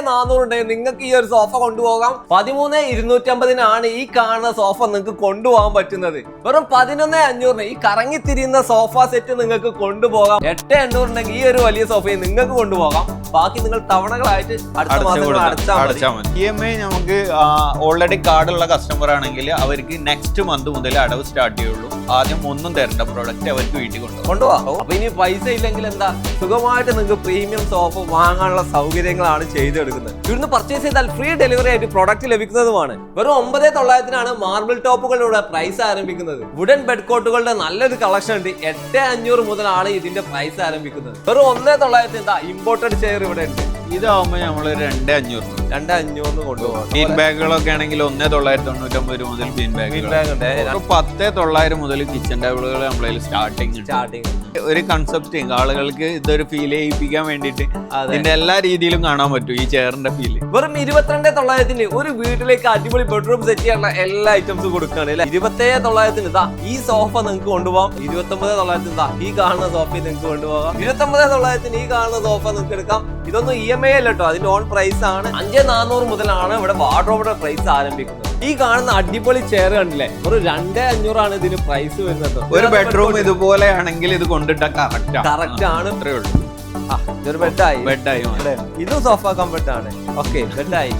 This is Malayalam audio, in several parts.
400 നിങ്ങൾക്ക് ഈ ഒരു സോഫ കൊണ്ടുപോകാം. 13,250 ഈ കാണുന്ന സോഫ നിങ്ങൾക്ക് കൊണ്ടുപോകാൻ പറ്റുന്നത്. വെറും 11,500 ഈ കറങ്ങിത്തിരിയുന്ന സോഫ സെറ്റ് നിങ്ങൾക്ക് കൊണ്ടുപോകാം. 8,800 ഈ ഒരു വലിയ സോഫയെ നിങ്ങൾക്ക് കൊണ്ടുപോകാം. ബാക്കി നിങ്ങൾ തവണകളായിട്ട് അടുത്ത മാസം അടച്ചാൽ മതി. EMI നമുക്ക് ഓൾറെഡി കാർഡുള്ള കസ്റ്റമർ ആണെങ്കിൽ അവർക്ക് നെക്സ്റ്റ് മന്ത് മുതൽ അടവ് സ്റ്റാർട്ട് ചെയ്യുള്ളൂ. ആദ്യം ഒന്നും തരേണ്ട പ്രോഡക്റ്റ് അവർക്ക് വീട്ടിൽ കൊണ്ടുപോകാം. അപ്പൊ ഇനി പൈസ ഇല്ലെങ്കിൽ എന്താ, സുഖമായിട്ട് നിങ്ങൾക്ക് പ്രീമിയം സോഫ വാങ്ങാനുള്ള സൗകര്യങ്ങളാണ് ചെയ്തെടുക്കുന്നത്. ഇവിടുന്ന് പർച്ചേസ് ചെയ്താൽ ഫ്രീ ഡെലിവറി ആയിട്ട് പ്രോഡക്റ്റ് ലഭിക്കുന്നതുമാണ്. വെറും 9,900 മാർബിൾ ടോപ്പുകളുടെ പ്രൈസ് ആരംഭിക്കുന്നത്. വുഡൻ ബെഡ് കോട്ടുകളുടെ നല്ലൊരു കളക്ഷൻ ഉണ്ട്. 8,500 മുതലാണ് ഇതിന്റെ പ്രൈസ് ആരംഭിക്കുന്നത്. വെറും 1,900 എന്താ ഇമ്പോർട്ടഡ് ചെയർ ഇവിടെ ഉണ്ട്. ഇതാവുമ്പോൾ നമ്മള് 2,500 കൊണ്ടുപോകാം. ബീൻ ബാഗുകളൊക്കെ ആണെങ്കിൽ 1,999 മുതൽ ബീൻ ബാഗ് ഉണ്ട്. 10,900 മുതൽ കിച്ചൺ ടേബിളുകൾ നമ്മളെ സ്റ്റാർട്ടിങ്. ഒരു കൺസെപ്റ്റ് ആളുകൾക്ക് ഇതൊരു ഫീൽ ചെയ്യിപ്പിക്കാൻ വേണ്ടിട്ട് ഇതിന്റെ എല്ലാ രീതിയിലും കാണാൻ പറ്റും ഈ ചെയറിന്റെ ഫീല്. വെറും 22,900 ഒരു വീട്ടിലേക്ക് അടിപൊളി ബെഡ്റൂം സെറ്റ് ചെയ്യാനുള്ള എല്ലാ ഐറ്റംസും കൊടുക്കുകയാണ് അല്ലെ. 27,900 ഇതാ ഈ സോഫ നിങ്ങൾക്ക് കൊണ്ടുപോകാം. 29,900 ഇതാ ഈ കാണുന്ന സോഫ നിങ്ങൾക്ക് കൊണ്ടുപോകാം. 29,900 ഈ കാണുന്ന സോഫ നിങ്ങൾക്ക് എടുക്കാം. ഇതൊന്നും EMI അല്ല കേട്ടോ, അതിന്റെ ഓൺ പ്രൈസ് ആണ്. 5,400 മുതലാണ് ഇവിടെ വാർഡ്രോബിന്റെ പ്രൈസ് ആരംഭിക്കുന്നത്. ഈ കാണുന്ന അടിപൊളി ചെയർ കണ്ടില്ലേ, ഒരു 2,500 ഇതിന് പ്രൈസ് വരുന്നത്. ഒരു ബെഡ്റൂം ഇതുപോലെ ആണെങ്കിൽ ഇത് കൊണ്ടിട്ടാ കറക്റ്റ് ആണ്. അത്രേ ഉള്ളൂ. ഇതൊരു ബെഡായി ഇതും സോഫ കംഫർട്ട് ആണ്. ഓക്കെ, ബെഡായി.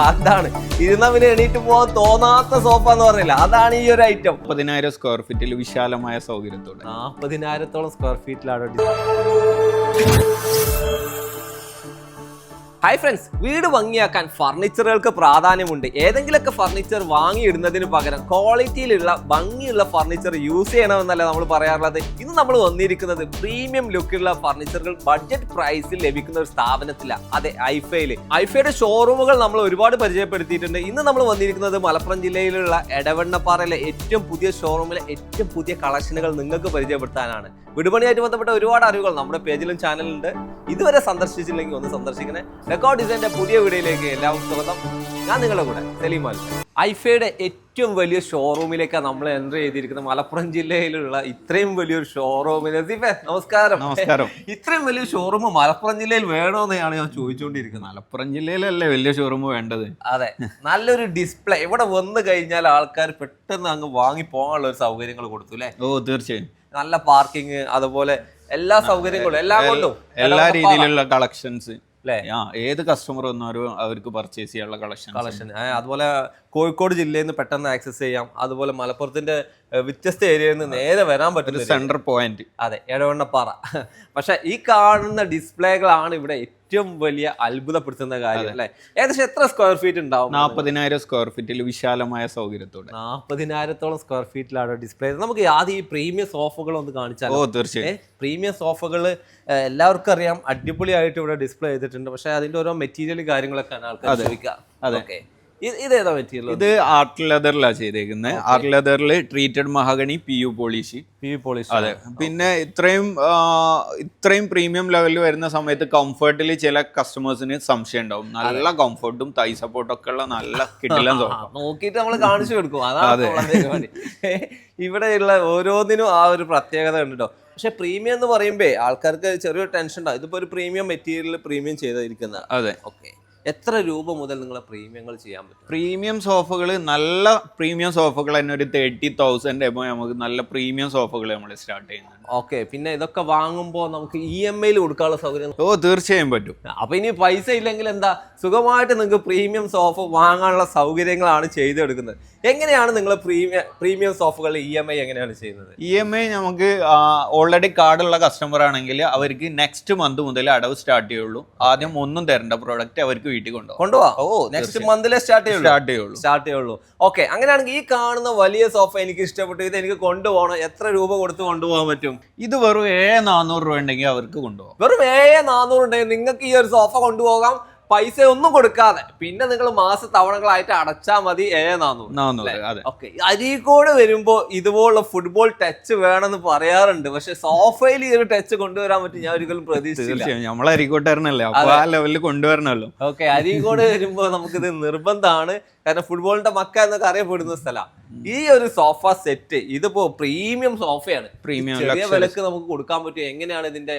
അതാണ് ഇരുന്ന പിന്നെ എണീറ്റ് പോകാൻ തോന്നാത്ത സോഫ എന്ന് പറഞ്ഞില്ല, അതാണ് ഈ ഒരു ഐറ്റം. 40,000 സ്ക്വയർ ഫീറ്റിൽ വിശാലമായ സൗകര്യത്തോടെ 40,000 സ്ക്വയർ ഫീറ്റിലാണ്. ഹായ് ഫ്രണ്ട്സ്, വീട് ഭംഗിയാക്കാൻ ഫർണിച്ചറുകൾക്ക് പ്രാധാന്യമുണ്ട്. ഏതെങ്കിലുമൊക്കെ ഫർണിച്ചർ വാങ്ങിയിടുന്നതിന് പകരം ക്വാളിറ്റിയിലുള്ള ഭംഗിയുള്ള ഫർണിച്ചർ യൂസ് ചെയ്യണമെന്നല്ല നമ്മൾ പറയാറുള്ളത്. ഇന്ന് നമ്മൾ വന്നിരിക്കുന്നത് പ്രീമിയം ലുക്കിലുള്ള ഫർണിച്ചറുകൾ ബഡ്ജറ്റ് പ്രൈസിൽ ലഭിക്കുന്ന ഒരു സ്ഥാപനത്തിലാണ്. അതെ, ഐഫയുടെ ഷോറൂമുകൾ നമ്മൾ ഒരുപാട് പരിചയപ്പെടുത്തിയിട്ടുണ്ട്. ഇന്ന് നമ്മൾ വന്നിരിക്കുന്നത് മലപ്പുറം ജില്ലയിലുള്ള എടവണ്ണപ്പാറയിലെ ഏറ്റവും പുതിയ ഷോറൂമിലെ ഏറ്റവും പുതിയ കളക്ഷനുകൾ നിങ്ങൾക്ക് പരിചയപ്പെടുത്താനാണ്. വിപണിയായിട്ട് ബന്ധപ്പെട്ട ഒരുപാട് അറിവുകൾ നമ്മുടെ പേജിലും ചാനലുണ്ട്. ഇതുവരെ സന്ദർശിച്ചില്ലെങ്കിൽ ഒന്ന് സന്ദർശിക്കണേ. റെക്കോർഡ് ഡിസൈൻ്റെ പുതിയ വീഡിയോയിലേക്ക് എല്ലാവർക്കും സ്വാഗതം. ഞാൻ നിങ്ങളുടെ കൂടെ സലീമാൽ. ഐഫയുടെ ഏറ്റവും വലിയ ഷോറൂമിലേക്കാണ് നമ്മൾ എൻ്റർ ചെയ്തിരിക്കുന്നത്. മലപ്പുറം ജില്ലയിലുള്ള ഇത്രയും വലിയൊരു ഷോറൂമിൽ. നമസ്കാരം. ഇത്രയും വലിയ ഷോറൂം മലപ്പുറം ജില്ലയിൽ വേണമെന്നാണ് ഞാൻ ചോദിച്ചുകൊണ്ടിരിക്കുന്നത്. മലപ്പുറം ജില്ലയിലല്ലേ വലിയ ഷോറൂം വേണ്ടത്? അതെ, നല്ലൊരു ഡിസ്പ്ലേ ഇവിടെ വന്നു കഴിഞ്ഞാൽ ആൾക്കാർ പെട്ടെന്ന് അങ്ങ് വാങ്ങി പോകാനുള്ള ഒരു സൗകര്യങ്ങൾ കൊടുത്തു അല്ലേ? ഓ, തീർച്ചയായും. നല്ല പാർക്കിംഗ്, അതുപോലെ എല്ലാ സൗകര്യങ്ങളും എല്ലാം കൊണ്ടും എല്ലാ രീതിയിലുള്ള കളക്ഷൻസ് ഏത് കസ്റ്റമർ വന്നാലും അവർക്ക് പർച്ചേസ് ചെയ്യാനുള്ള കളക്ഷൻ. അതുപോലെ കോഴിക്കോട് ജില്ലയിൽ നിന്ന് പെട്ടെന്ന് ആക്സസ് ചെയ്യാം. അതുപോലെ മലപ്പുറത്തിന്റെ വ്യത്യസ്ത ഏരിയയിൽ നിന്ന് നേരെ വരാൻ പറ്റുന്ന സെന്റർ പോയിന്റ്. അതെ, എടവണ്ണപ്പാറ. പക്ഷെ ഈ കാണുന്ന ഡിസ്പ്ലേകളാണ് ഇവിടെ ഏറ്റവും വലിയ അത്ഭുതപ്പെടുത്തുന്ന കാര്യം അല്ലെ. ഏകദേശം എത്ര സ്ക്വയർ ഫീറ്റ് ഉണ്ടാവും? 40,000 സ്ക്വയർ ഫീറ്റിൽ വിശാലമായ സൗകര്യത്തോടെ. 40,000 സ്ക്വയർ ഫീറ്റിലാണ് ഡിസ്പ്ലേ. നമുക്ക് ആദ്യം ഈ പ്രീമിയം സോഫകൾ ഒന്ന് കാണിച്ചാൽ. ഓ, തീർച്ചയായും. പ്രീമിയം സോഫകൾ എല്ലാവർക്കും അറിയാം, അടിപൊളിയായിട്ട് ഇവിടെ ഡിസ്പ്ലേ ചെയ്തിട്ടുണ്ട്. പക്ഷെ അതിന്റെ ഓരോ മെറ്റീരിയൽ കാര്യങ്ങളൊക്കെ ആൾക്കാർ ചോദിക്കാം. അതെ, ഇതേതാ മെറ്റീരിയൽ? ഇത് ആർട്ട് ലെതറിലാണ് ചെയ്തേക്കുന്നത്. ആർട്ട് ലെതറിൽ ട്രീറ്റഡ് മഹഗണി PU പോളിഷ്. അതെ, പിന്നെ ഇത്രയും പ്രീമിയം ലെവലിൽ വരുന്ന സമയത്ത് കംഫർട്ടിൽ ചില കസ്റ്റമേഴ്സിന് സംശയം ഉണ്ടാവും. നല്ല കംഫർട്ടും തൈ സപ്പോർട്ടും ഒക്കെ ഉള്ള നല്ല കിട്ടില്ല നോക്കിയിട്ട് നമ്മൾ കാണിച്ചു കൊടുക്കും. അതാണ് ഇവിടെയുള്ള ഓരോന്നിനും ആ ഒരു പ്രത്യേകത ഉണ്ട് കേട്ടോ. പക്ഷെ പ്രീമിയം എന്ന് പറയുമ്പോ ആൾക്കാർക്ക് ചെറിയൊരു ടെൻഷൻ ഉണ്ടാവും. ഇതിപ്പോ ഒരു പ്രീമിയം മെറ്റീരിയൽ പ്രീമിയം ചെയ്തിരിക്കുന്ന. അതെ, ഓക്കെ. എത്ര രൂപ മുതൽ നിങ്ങളെ പ്രീമിയങ്ങൾ ചെയ്യാൻ പറ്റും? പ്രീമിയം സോഫകൾ, നല്ല പ്രീമിയം സോഫകൾ തന്നെ ഒരു 30,000 നമുക്ക് നല്ല പ്രീമിയം സോഫകൾ നമ്മൾ സ്റ്റാർട്ട് ചെയ്യുന്നുണ്ട്. ഓക്കെ, പിന്നെ ഇതൊക്കെ വാങ്ങുമ്പോൾ നമുക്ക് EMI കൊടുക്കാനുള്ള സൗകര്യം? ഓ, തീർച്ചയായും പറ്റും. അപ്പൊ ഇനി പൈസ ഇല്ലെങ്കിൽ എന്താ, സുഖമായിട്ട് നിങ്ങൾക്ക് പ്രീമിയം സോഫ വാങ്ങാനുള്ള സൗകര്യങ്ങളാണ് ചെയ്തെടുക്കുന്നത്. എങ്ങനെയാണ് നിങ്ങൾ പ്രീമിയം സോഫകൾ EMI എങ്ങനെയാണ് ചെയ്യുന്നത്? EMI നമുക്ക് ഓൾറെഡി കാർഡുള്ള കസ്റ്റമർ ആണെങ്കിൽ അവർക്ക് നെക്സ്റ്റ് മന്ത് മുതൽ അടവ് സ്റ്റാർട്ട് ചെയ്യുള്ളൂ. ആദ്യം ഒന്നും തരേണ്ട പ്രോഡക്റ്റ് അവർക്ക് വീട്ടിൽ കൊണ്ടുപോകാം. നെക്സ്റ്റ് മന്തിലെ സ്റ്റാർട്ട് ചെയ്യുള്ളൂ. ഓക്കെ, അങ്ങനെയാണെങ്കിൽ ഈ കാണുന്ന വലിയ സോഫ എനിക്ക് ഇഷ്ടപ്പെട്ടു, ഇത് എനിക്ക് കൊണ്ടുപോകണം. എത്ര രൂപ കൊടുത്ത് കൊണ്ടുപോകാൻ പറ്റും? ഇത് വെറും 7,400 രൂപ ഉണ്ടെങ്കിൽ അവർക്ക് കൊണ്ടുപോകാം. വെറും 7,400 ഉണ്ടെങ്കിൽ നിങ്ങൾക്ക് ഈ ഒരു സോഫ കൊണ്ടുപോകാം. പൈസ ഒന്നും കൊടുക്കാതെ പിന്നെ നിങ്ങൾ മാസ തവണകളായിട്ട് അടച്ചാൽ മതി 400. അതെ. ഓക്കെ, അരീക്കോട് വരുമ്പോ ഇതുപോലുള്ള ഫുട്ബോൾ ടച്ച് വേണമെന്ന് പറയാറുണ്ട്. പക്ഷെ സോഫയിൽ ഈ ഒരു ടച്ച് കൊണ്ടുവരാൻ പറ്റും ഞാൻ ഒരിക്കലും പ്രതീക്ഷിച്ചില്ല. നമ്മൾ അരിക്കോട്ടായിരുന്നല്ലേ, അപ്പൊ ആ ലെവലിൽ കൊണ്ടുവരണല്ലോ. ഓക്കെ, അരീക്കോട് വരുമ്പോ നമുക്കിത് നിർബന്ധമാണ്. കാരണം ഫുട്ബോളിന്റെ മക്ക എന്നൊക്കെ അറിയപ്പെടുന്ന സ്ഥലമാണ്. ഈ ഒരു സോഫ സെറ്റ് ഇതിപ്പോ പ്രീമിയം സോഫയാണ്. ചെറിയ വിലക്ക് നമുക്ക് കൊടുക്കാൻ പറ്റും. എങ്ങനെയാണ് ഇതിന്റെ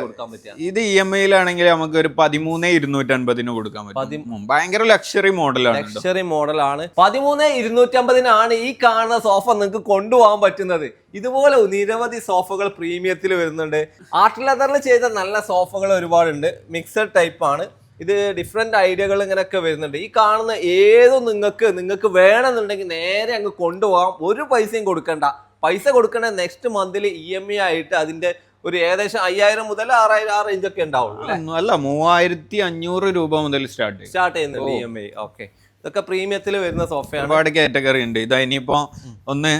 കൊടുക്കാൻ പറ്റുക? ഇത് EMI-ലാണെങ്കിൽ നമുക്ക് ഒരു 13,250 കൊടുക്കാൻ പറ്റും. ഭയങ്കര ലക്ഷറി മോഡലാണ്. ലക്ഷറി മോഡലാണ്. 13,250 ഈ കാണുന്ന സോഫ നിങ്ങൾക്ക് കൊണ്ടുപോകാൻ പറ്റുന്നത്. ഇതുപോലെ നിരവധി സോഫകൾ പ്രീമിയത്തിൽ വരുന്നുണ്ട്. ആർട്ട് ലെതറിൽ ചെയ്ത നല്ല സോഫകൾ ഒരുപാടുണ്ട്. മിക്സഡ് ടൈപ്പ് ആണ് ഇത്. ഡിഫറെന്റ് ഐഡിയകൾ ഇങ്ങനെയൊക്കെ വരുന്നുണ്ട്. ഈ കാണുന്ന ഏതും നിങ്ങൾക്ക് വേണമെന്നുണ്ടെങ്കിൽ നേരെ അങ്ങ് കൊണ്ടുപോകാം. ഒരു പൈസയും കൊടുക്കണ്ട. പൈസ കൊടുക്കണ നെക്സ്റ്റ് മന്തിൽ EMI ആയിട്ട് അതിന്റെ ഒരു ഏകദേശം 5,000 മുതൽ 6,000 ആ റേഞ്ച് ഒക്കെ ഉണ്ടാവുള്ളൂ. അല്ല, 3,500 രൂപ മുതൽ സ്റ്റാർട്ട് ചെയ്യുന്നുണ്ട് EMI. ഓക്കെ, ഇതൊക്കെ പ്രീമിയത്തിൽ വരുന്ന സോഫയാണ്. ഒരുപാട് കാറ്റഗറി ഉണ്ട്. ഇതാ ഇനിയിപ്പോ ഒന്ന്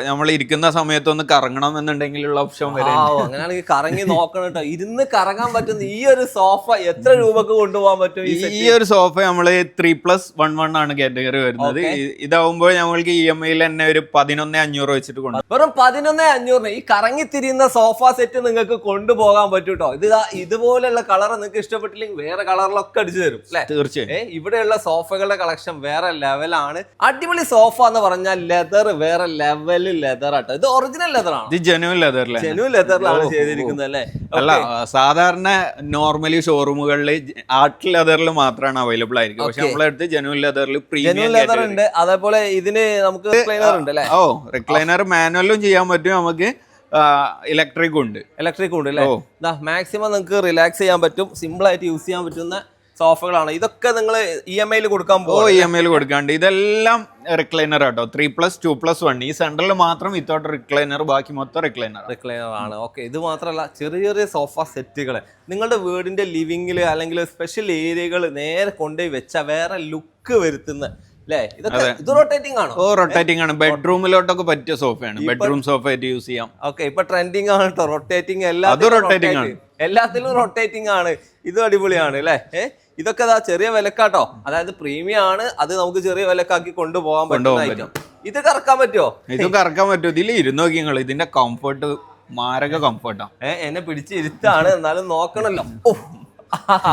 നമ്മൾ ഇരിക്കുന്ന സമയത്ത് ഒന്ന് കറങ്ങണം എന്നുണ്ടെങ്കിലുള്ള ഓപ്ഷൻ വരെ. അങ്ങനെയാണെങ്കിൽ കറങ്ങി നോക്കണം കേട്ടോ. ഇരുന്ന് കറങ്ങാൻ പറ്റുന്ന ഈ ഒരു സോഫ എത്ര രൂപക്ക് കൊണ്ടുപോകാൻ പറ്റും? ഈ ഒരു സോഫ നമ്മള് 3+11 ആണ് കാറ്റഗറി വരുന്നത്. ഇതാവുമ്പോൾ നമ്മൾക്ക് EMI-ൽ തന്നെ ഒരു 11,500 വെച്ചിട്ട് കൊണ്ടുപോകും. വെറും 11,500 ഈ കറങ്ങി തിരിയുന്ന സോഫ സെറ്റ് നിങ്ങൾക്ക് കൊണ്ടുപോകാൻ പറ്റും കേട്ടോ. ഇതുപോലെയുള്ള കളർ നിങ്ങൾക്ക് ഇഷ്ടപ്പെട്ടില്ലെങ്കിൽ വേറെ കളറിലൊക്കെ അടിച്ചു തരും അല്ലെ? തീർച്ചയായും. ഇവിടെയുള്ള സോഫകളുടെ കളക്ഷൻ വേറെ ലെവലാണ്. അടിപൊളി സോഫ എന്ന് പറഞ്ഞാൽ ലെതർ വേറെ ലെവലിൽ ലെതർ ആട്ടോ. ഇത് ഒറിജിനൽ ലെതർ ആണ്. ഇത് ജെനുവൻ ലെതറിലാണ് ചെയ്തിരിക്കുന്നത് അല്ലേ? അല്ല, സാധാരണ നോർമലി ഷോറൂമുകളിൽ ആർട്ട് ലെതറിൽ മാത്രമാണ് അവൈലബിൾ ആയിരിക്കും. പക്ഷെ നമ്മളെടുത്ത് ജെനുവൻ ലെതറിൽ പ്രീമിയം ലെതർ ഉണ്ട്. അതേപോലെ ഇതിന് നമുക്ക് റിക്ലൈനർ ഉണ്ട് അല്ലേ? റിക്ലൈനർ മാനുവലും ചെയ്യാൻ പറ്റും. നമുക്ക് ഇലക്ട്രിക് ഉണ്ട് അല്ലേ? മാക്സിമം നിങ്ങൾക്ക് റിലാക്സ് ചെയ്യാൻ പറ്റും. സിമ്പിൾ ആയിട്ട് യൂസ് ചെയ്യാൻ പറ്റുന്ന സോഫകളാണ്. ഇതൊക്കെ നിങ്ങൾ EMI-ൽ കൊടുക്കാൻ പോകും. EMI-ൽ കൊടുക്കാണ്ട്. ഇതെല്ലാം റിക്ലൈനർ ആട്ടോ. 3+2+1. ഈ സെന്ററിൽ മാത്രം വിത്തൗട്ട് റിക്ലൈനർ, ബാക്കി മൊത്തം റിക്ലൈനർ ആണ്. ഓക്കെ, ഇത് മാത്രമല്ല ചെറിയ ചെറിയ സോഫ സെറ്റുകൾ നിങ്ങളുടെ വീടിന്റെ ലിവിംഗിൽ അല്ലെങ്കിൽ സ്പെഷ്യൽ ഏരിയകൾ നേരെ കൊണ്ടുപോയി വെച്ച വേറെ ലുക്ക് വരുത്തുന്ന ഇത് റൊട്ടേറ്റിംഗ് ആണോ? റൊട്ടേറ്റിംഗ് ആണ്. ബെഡ്റൂമിലോട്ടൊക്കെ പറ്റിയ സോഫയാണ്. ബെഡ്റൂം സോഫ ആയിട്ട് യൂസ് ചെയ്യാം. ഓക്കെ, ഇപ്പൊ ട്രെൻഡിങ് ആണ് കേട്ടോ റൊട്ടേറ്റിംഗ്. എല്ലാത്തിലും റൊട്ടേറ്റിംഗ് ആണ്. ഇതും അടിപൊളിയാണ് അല്ലേ? ഇതൊക്കെ ചെറിയ വിലക്കാട്ടോ. അതായത് പ്രീമിയം ആണ്. അത് നമുക്ക് ചെറിയ വിലക്കാക്കി കൊണ്ടുപോകാൻ പറ്റും. ഇത് കറക്കാൻ പറ്റുമോ? ഇത് കറക്കാൻ പറ്റുമോ? ഇതിൽ ഇരുന്ന് നോക്കി നിങ്ങൾ. ഇതിന്റെ കംഫർട്ട് മാരക കംഫർട്ടാണ്. എന്നെ പിടിച്ചിരുത്താണ്, എന്നാലും നോക്കണല്ലോ.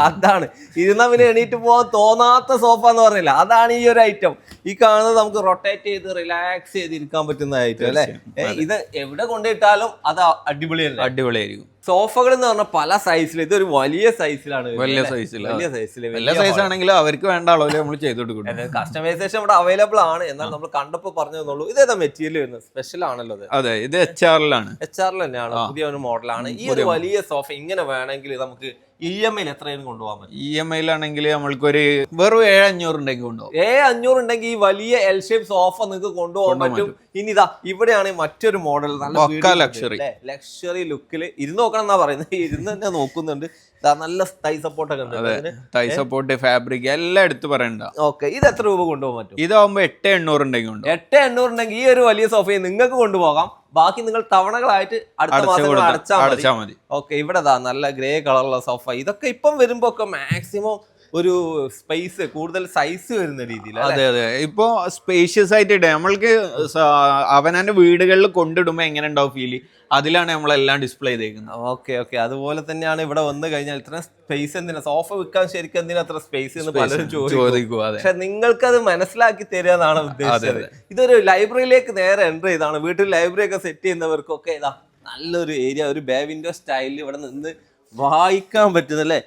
അതാണ് ഇരുന്ന പിന്നെ എണീറ്റ് പോകാൻ തോന്നാത്ത സോഫ എന്ന് പറഞ്ഞില്ല. അതാണ് ഈ ഒരു ഐറ്റം. ഈ കാണുന്നത് നമുക്ക് റൊട്ടേറ്റ് ചെയ്ത് റിലാക്സ് ചെയ്തിരിക്കാൻ പറ്റുന്ന ഐറ്റം അല്ലെ? ഇത് എവിടെ കൊണ്ടിട്ടാലും അത് അടിപൊളിയായിരിക്കും. സോഫകൾ എന്ന് പറഞ്ഞാൽ പല സൈസിൽ. ഇതൊരു വലിയ സൈസിലാണ്. വലിയ സൈസ് ആണെങ്കിൽ അവർക്ക് വേണ്ട അളവിൽ നമ്മൾ ചെയ്ത് കൊടുക്കും. കസ്റ്റമൈസേഷൻ ഇവിടെ അവൈലബിൾ ആണ്. എന്നാൽ നമ്മൾ കണ്ടപ്പോ പറഞ്ഞു തന്നുള്ളൂ. ഇതേതാ മെറ്റീരിയൽ വരുന്നത്? സ്പെഷ്യൽ ആണല്ലോ. അതെ, ഇത് HR-ലാണ്. HR-ൽ തന്നെയാണ്. പുതിയ ഒരു മോഡലാണ്. ഈ ഒരു വലിയ സോഫ ഇങ്ങനെ വേണമെങ്കിൽ നമുക്ക് EMI-ൽ എത്രയും കൊണ്ടുപോകാൻ പറ്റും? EMI-ലാണെങ്കിൽ നമ്മൾക്കൊരു വെറും 7,500 ഉണ്ടെങ്കിൽ കൊണ്ടുപോകും. 7,500 ഉണ്ടെങ്കിൽ ഈ വലിയ L ഷേപ്പ് സോഫ നിങ്ങൾക്ക് കൊണ്ടുപോകാൻ പറ്റും. ഇനി ഇതാ ഇവിടെയാണ് മറ്റൊരു മോഡൽ. നല്ല ലക്ഷറി ലുക്കിൽ ഇരുന്ന് നോക്കണം എന്നാ പറയുന്നത്. ഇരുന്ന് തന്നെ നോക്കുന്നുണ്ട്. നല്ല തൈ സപ്പോർട്ട് ഒക്കെ ഉണ്ട്. തൈ സപ്പോർട്ട്, ഫാബ്രിക് എല്ലാം എടുത്ത് പറയണ്ട. ഓക്കെ, ഇത് എത്ര രൂപ കൊണ്ടുപോകാൻ പറ്റും? ഇതാവുമ്പോ 8,800 ഉണ്ടെങ്കിൽ 8,800 ഉണ്ടെങ്കിൽ ഈ ഒരു വലിയ സോഫയെ നിങ്ങൾക്ക് കൊണ്ടുപോകാം. ബാക്കി നിങ്ങൾ തവണകളായിട്ട് അടുത്ത മാസം അടച്ചാൽ മതി. ഓക്കെ, ഇവിടെ നല്ല ഗ്രേ കളറുള്ള സോഫ. ഇതൊക്കെ ഇപ്പം വരുമ്പോ ഒക്കെ മാക്സിമം ഒരു സ്പേസ് കൂടുതൽ സൈസ് വരുന്ന രീതിയിൽ. അതെ, ഇപ്പൊ സ്പേഷ്യസ് ആയിട്ട് നമ്മൾക്ക് അവനവന്റെ വീടുകളിൽ കൊണ്ടിടുമ്പോ എങ്ങനെ ഉണ്ടാവും ഫീല്, അതിലാണ് നമ്മളെല്ലാം ഡിസ്പ്ലേ ചെയ്തേക്കുന്നത്. ഓക്കെ, അതുപോലെ തന്നെയാണ് ഇവിടെ വന്നു കഴിഞ്ഞാൽ ഇത്ര സ്പേസ് എന്തിനാ സോഫ വിൽക്കാൻ, ശരിക്കും എന്തിനാ അത്ര സ്പേസ് എന്ന് പലരും ചോദിക്കും. പക്ഷെ നിങ്ങൾക്കത് മനസ്സിലാക്കി തരിക എന്നാണ് ഉദ്ദേശിച്ചത്. ഇതൊരു ലൈബ്രറിയിലേക്ക് നേരെ എൻ്റർ ചെയ്താണ്. വീട്ടിൽ ലൈബ്രറി ഒക്കെ സെറ്റ് ചെയ്യുന്നവർക്കൊക്കെ ഇതാ നല്ലൊരു ഏരിയ, ഒരു ബേ വിൻഡോ സ്റ്റൈലിൽ ഇവിടെ നിന്ന് വായിക്കാൻ പറ്റുന്നല്ലേ?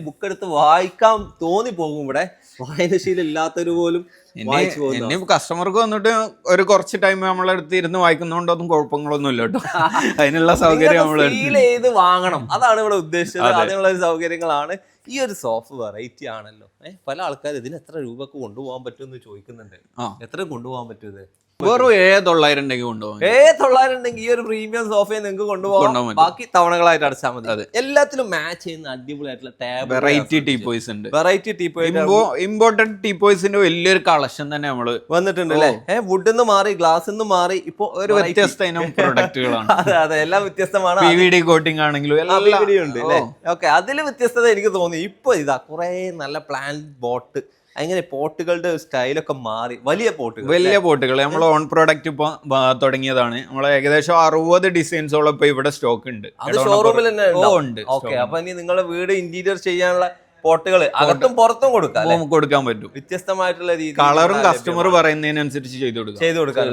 ബുക്ക് എടുത്ത് വായിക്കാൻ തോന്നി പോകും. ഇവിടെ വായനശീലം ഇല്ലാത്തവര് പോലും കസ്റ്റമർക്ക് വന്നിട്ട് ഒരു കുറച്ച് ടൈം നമ്മളെടുത്ത് ഇരുന്ന് വായിക്കുന്നതുകൊണ്ടൊന്നും കുഴപ്പങ്ങളൊന്നും ഇല്ല കേട്ടോ. അതിനുള്ള സൗകര്യം നമ്മൾ ഫീൽ ചെയ്ത് വാങ്ങണം, അതാണ് ഇവിടെ ഉദ്ദേശിച്ചത്. അതിനുള്ള സൗകര്യങ്ങളാണ്. ഈ ഒരു സോഫ വെറൈറ്റി ആണല്ലോ. പല ആൾക്കാർ ഇതിന് എത്ര രൂപക്ക് കൊണ്ടുപോകാൻ പറ്റും എന്ന് ചോദിക്കുന്നുണ്ട്. എത്ര കൊണ്ടുപോകാൻ പറ്റും ഇത്? വെറും 7,900 ഉണ്ടെങ്കിൽ കൊണ്ടുപോകാം. 7,900 ഉണ്ടെങ്കിൽ ഈ ഒരു പ്രീമിയം സോഫയെ നിങ്ങൾക്ക് കൊണ്ടുപോകാം. ബാക്കി തവണകളായിട്ട് അടച്ചാൽ മതി. എല്ലാത്തിലും മാച്ച് ചെയ്യുന്ന അടിപൊളിയായിട്ടുള്ള ടേബിൾ, വെറൈറ്റി ടീപ്പോയ്സ് ഉണ്ട്. വെറൈറ്റി ടീപ്പോയ്, ഇമ്പോർട്ടഡ് ടീപ്പോയ്സിന്റെ വലിയൊരു കളക്ഷൻ തന്നെ നമ്മള് വന്നിട്ടുണ്ട് അല്ലെ. വുഡിൽ നിന്ന് മാറി, ഗ്ലാസിൽ നിന്ന് മാറി, ഇപ്പൊ ഒരു വ്യത്യസ്ത ഇനം പ്രൊഡക്റ്റുകളാണ്. അതെ, എല്ലാം വ്യത്യസ്തമാണ്. PVD കോട്ടിംഗ് ആണെങ്കിലും PVD ഉണ്ട് അല്ലേ. ഓക്കെ, അതില് വ്യത്യസ്തത എനിക്ക് തോന്നി. ഇപ്പൊ ഇതാ കുറെ നല്ല പ്ലാൻ ബോട്ട്, അങ്ങനെ പോട്ടുകളുടെ സ്റ്റൈലൊക്കെ മാറി. വലിയ പോട്ടുകൾ നമ്മൾ ഓൺ പ്രോഡക്റ്റ് ഇപ്പൊ തുടങ്ങിയതാണ്. നമ്മൾ ഏകദേശം 60 ഡിസൈൻസോളം ഇപ്പൊ ഇവിടെ സ്റ്റോക്ക് ഉണ്ട്. ഷോറൂമിൽ തന്നെ ഉണ്ട്. ഓക്കെ, അപ്പൊ ഇനി നിങ്ങളുടെ വീട് ഇന്റീരിയർ ചെയ്യാനുള്ള പോട്ടുകൾ അകത്തും പുറത്തും കൊടുക്കാൻ പറ്റും. വ്യത്യസ്തമായിട്ടുള്ള രീതി, കളറും കസ്റ്റമർ പറയുന്നതിനനുസരിച്ച് ചെയ്തു കൊടുക്കാൻ.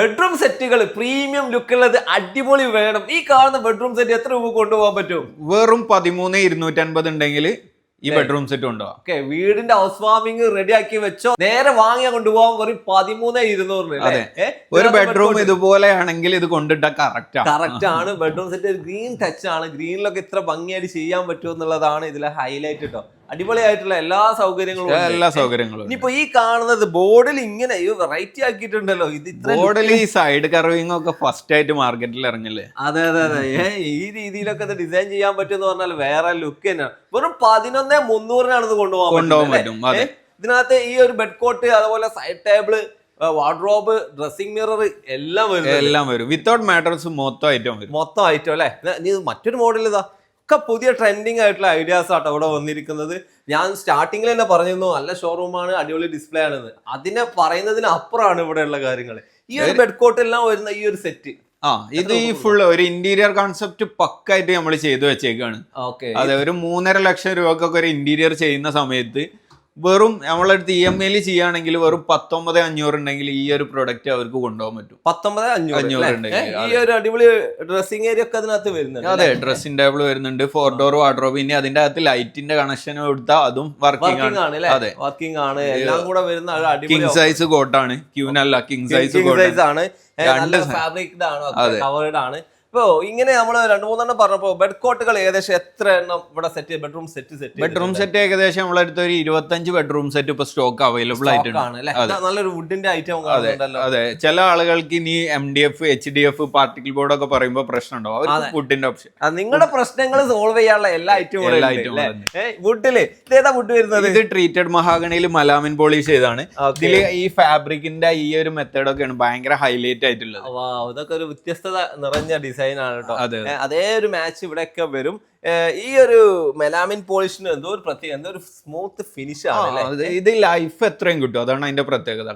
ബെഡ്റൂം സെറ്റുകൾ പ്രീമിയം ലുക്കുള്ളത് അടിപൊളി വേണം. ഈ കാണുന്ന ബെഡ്റൂം സെറ്റ് എത്ര രൂപ കൊണ്ടുപോകാൻ പറ്റും? വെറും 13,250 ഉണ്ടെങ്കിൽ ഈ ബെഡ്റൂം സെറ്റ് ഉണ്ടോ? ഓക്കെ, വീടിന്റെ ഹൗസ് വാമിംഗ് റെഡി ആക്കി വെച്ചോ, നേരെ വാങ്ങിയാ കൊണ്ടുപോകാൻ വെറും 13,200. ഒരു ബെഡ്റൂം ഇതുപോലെയാണെങ്കിൽ ഇത് കൊണ്ടിട്ട കറക്റ്റ് ആണ്. ബെഡ്റൂം സെറ്റ് ഒരു ഗ്രീൻ ടച്ച് ആണ്. ഗ്രീനിലൊക്കെ ഇത്ര ഭംഗിയായിട്ട് ചെയ്യാൻ പറ്റും എന്നുള്ളതാണ് ഇതിലെ ഹൈലൈറ്റ് കേട്ടോ. അടിപൊളിയായിട്ടുള്ള എല്ലാ സൗകര്യങ്ങളും. ഇനിയിപ്പോ ഈ കാണുന്നത് ബോർഡിൽ ഇങ്ങനെ വെറൈറ്റി ആക്കിയിട്ടുണ്ടല്ലോ. ഇത് ബോർഡിൽ ഈ സൈഡ് കർവിംഗ് ഒക്കെ ഫസ്റ്റ് ആയിട്ട് മാർക്കറ്റിൽ ഇറങ്ങില്ലേ? അതെ. ഈ രീതിയിലൊക്കെ ഡിസൈൻ ചെയ്യാൻ പറ്റും എന്ന് പറഞ്ഞാൽ വേറെ ലുക്ക് തന്നെയാണ്. വെറും 11,300 ഇത് കൊണ്ടുപോകാൻ പറ്റും. ഇതിനകത്ത് ഈ ഒരു ബെഡ് കോട്ട്, അതുപോലെ side table, wardrobe, dressing mirror എല്ലാം വരും. വിത്തൗട്ട് മാട്രസ് മൊത്തം ഐറ്റം അല്ലെ. മറ്റൊരു മോഡൽ ഇതാ ഒക്കെ പുതിയ ട്രെൻഡിങ് ആയിട്ടുള്ള ഐഡിയാസ് ആട്ടോ ഇവിടെ വന്നിരിക്കുന്നത്. ഞാൻ സ്റ്റാർട്ടിങ്ങിൽ തന്നെ പറഞ്ഞിരുന്നു നല്ല ഷോറൂമാണ്, അടിപൊളി ഡിസ്പ്ലേ ആണെന്ന്. അതിനെ പറയുന്നതിന് അപ്പുറമാണ് ഇവിടെയുള്ള കാര്യങ്ങൾ. ഈ ഒരു ബെഡ് കോട്ട് എല്ലാം വരുന്ന ഈ ഒരു സെറ്റ്, ഇത് ഈ ഫുൾ ഒരു ഇന്റീരിയർ കോൺസെപ്റ്റ് പക്കായിട്ട് നമ്മൾ ചെയ്തു വെച്ചേക്കാണ്. അതെ, ഒരു 3.5 ലക്ഷം രൂപക്കൊക്കെ ഒരു ഇന്റീരിയർ ചെയ്യുന്ന സമയത്ത് വെറും നമ്മളടുത്ത് EMI ചെയ്യുകയാണെങ്കിൽ വെറും 19,500 ഉണ്ടെങ്കിൽ ഈ ഒരു പ്രൊഡക്റ്റ് അവർക്ക് കൊണ്ടുപോകാൻ പറ്റും. 19,500 ഈ ഒരു അടിപൊളി ഡ്രസ്സിംഗ് ഏരിയ ഒക്കെ അതിനകത്ത് വരുന്നുണ്ട്. അതെ, ഡ്രസ്സിംഗ് ടേബിൾ വരുന്നുണ്ട്, 4 ഡോർ വാർഡ്രോബ്. ഇനി അതിന്റെ അകത്ത് ലൈറ്റിന്റെ കണക്ഷൻ കൊടുത്താൽ അതും വർക്കിംഗ് ആണ്. എല്ലാം കൂടെ വരുന്ന കിങ് സൈസ് കോട്ടാണ്. ക്യൂനല്ല, കിങ് സൈസ് ആണ്. ഫാബ്രിക് ആണ്, കവേർഡ് ആണ്. ഇപ്പോ ഇങ്ങനെ നമ്മള് 2-3 പറഞ്ഞപ്പോ ബെഡ് കോട്ടുകൾ ഏകദേശം എത്ര എണ്ണം ഇവിടെ ബെഡ്റൂം സെറ്റ് ഏകദേശം നമ്മളടുത്ത് ഒരു 25 ബെഡ്റൂം സെറ്റ് ഇപ്പൊ സ്റ്റോക്ക് അവൈലബിൾ ആയിട്ടുണ്ട്. നല്ലൊരു വുഡിന്റെ ഐറ്റം. അതെ, ചില ആളുകൾക്ക് ഇനി MDF, HDF, പാർട്ടിക്കിൾ ബോർഡ് ഒക്കെ പറയുമ്പോൾ പ്രശ്നം ഉണ്ടാവും. അവർക്ക് വുഡിന്റെ ഓപ്ഷൻ, നിങ്ങളുടെ പ്രശ്നങ്ങൾ സോൾവ് ചെയ്യാനുള്ള എല്ലാ ഐറ്റവും വുഡില്. ഇതേതാ വുഡ് വരുന്നത്? ഇത് ട്രീറ്റഡ് മഹാഗണിയിൽ മലാമിൻ പോളിഷ് ചെയ്താണ്. ഇതില് ഈ ഫാബ്രിക്കിന്റെ ഈ ഒരു മെത്തേഡ് ഒക്കെയാണ് ഭയങ്കര ഹൈലൈറ്റ് ആയിട്ടുള്ളത്. ഇതൊക്കെ ഒരു വ്യത്യസ്തത നിറഞ്ഞ ഡിസൈൻ ആണ് കേട്ടോ. അതേ ഒരു മാച്ച് ഇവിടെയൊക്കെ വരും. ഈ ഒരു മെലാമിൻ പോളിഷിന് എന്തോ ഒരു പ്രത്യേക, എന്തോ ഒരു സ്മൂത്ത് ഫിനിഷ് ആണ്. ഇത് ലൈഫ് എത്രയും കിട്ടും, അതാണ് അതിന്റെ പ്രത്യേകത.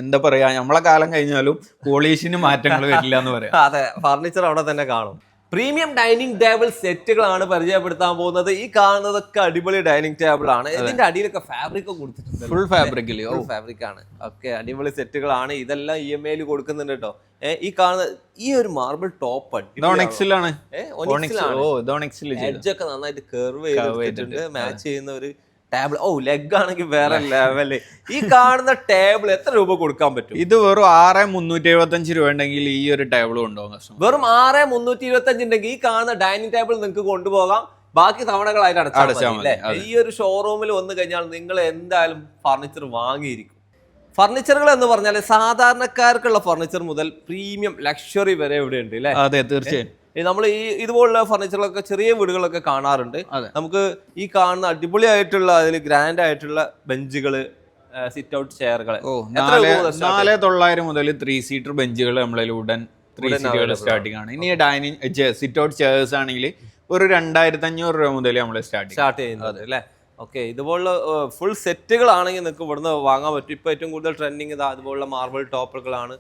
എന്താ പറയാ, നമ്മളെ കാലം കഴിഞ്ഞാലും പോളിഷിന് മാറ്റങ്ങൾ വരില്ല എന്ന് പറയാം. അതെ, ഫർണിച്ചർ അവിടെ തന്നെ കാണും. പ്രീമിയം ഡൈനിങ് ടേബിൾ സെറ്റുകളാണ് പരിചയപ്പെടുത്താൻ പോകുന്നത്. ഈ കാണുന്നതൊക്കെ അടിപൊളി ഡൈനിങ് ടേബിൾ ആണ്. ഇതിന്റെ അടിയിലൊക്കെ ഫാബ്രിക് കൊടുത്തിട്ടുണ്ട്, ഫുൾ ഫാബ്രിക് ആണ്. ഓക്കെ, അടിപൊളി സെറ്റുകളാണ്. ഇതെല്ലാം EMI കൊടുക്കുന്നുണ്ട് കേട്ടോ. ഈ കാണുന്ന ഈ ഒരു മാർബിൾ ടോപ്പ് എഡ്ജൊക്കെ നന്നായിട്ട് കർവ് ചെയ്തിട്ടുണ്ട്. മാച്ച് ചെയ്യുന്ന ഒരു ടേബിൾ. ലെഗ് ആണെങ്കിൽ വേറെ ലെവല്. ഈ കാണുന്ന ടേബിൾ എത്ര രൂപ കൊടുക്കാൻ പറ്റും? ഇത് വെറും 6,375 രൂപ ഉണ്ടെങ്കിൽ ഈ ഒരു ടേബിൾ കൊണ്ടുപോകാം. വെറും 6,325 ഉണ്ടെങ്കിൽ ഈ കാണുന്ന ഡൈനിങ് ടേബിൾ നിങ്ങൾക്ക് കൊണ്ടുപോകാം. ബാക്കി തവണകളായിട്ട് അടച്ചാൽ മതി. ഈ ഒരു ഷോറൂമിൽ വന്നു കഴിഞ്ഞാൽ നിങ്ങൾ എന്തായാലും ഫർണിച്ചർ വാങ്ങിയിരിക്കും. ഫർണിച്ചറുകൾ എന്ന് പറഞ്ഞാൽ സാധാരണക്കാർക്കുള്ള ഫർണിച്ചർ മുതൽ പ്രീമിയം ലക്ഷറി വരെ ഇവിടെ ഉണ്ട് അല്ലേ? അതെ, തീർച്ചയായും. നമ്മൾ ഈ ഇതുപോലുള്ള ഫർണിച്ചറുകളൊക്കെ ചെറിയ വീടുകളൊക്കെ കാണാറുണ്ട്. നമുക്ക് ഈ കാണുന്ന അടിപൊളിയായിട്ടുള്ള അതിൽ ഗ്രാൻഡ് ആയിട്ടുള്ള ബെഞ്ചുകള്, സിറ്റ് ഔട്ട് ചെയറുകൾ 4,900 മുതൽ 3 സീറ്റർ ബെഞ്ചുകൾ നമ്മളെ ഉടൻ 3 സീറ്റുകൾ സ്റ്റാർട്ടിംഗ് ആണ്. ഇനി ഡൈനിങ് സിറ്റ് ഔട്ട് ചെയർസ് ആണെങ്കിൽ ഒരു 2,500 രൂപ മുതൽ നമ്മൾ സ്റ്റാർട്ട് ചെയ്യുന്നത് അല്ലേ? ഓക്കെ, ഇതുപോലുള്ള ഫുൾ സെറ്റുകളാണെങ്കിൽ നിങ്ങൾക്ക് ഇവിടുന്ന് വാങ്ങാൻ പറ്റും. ഇപ്പൊ ഏറ്റവും കൂടുതൽ ട്രെൻഡിങ് അതുപോലുള്ള മാർബിൾ ടോപ്പറുകളാണ്.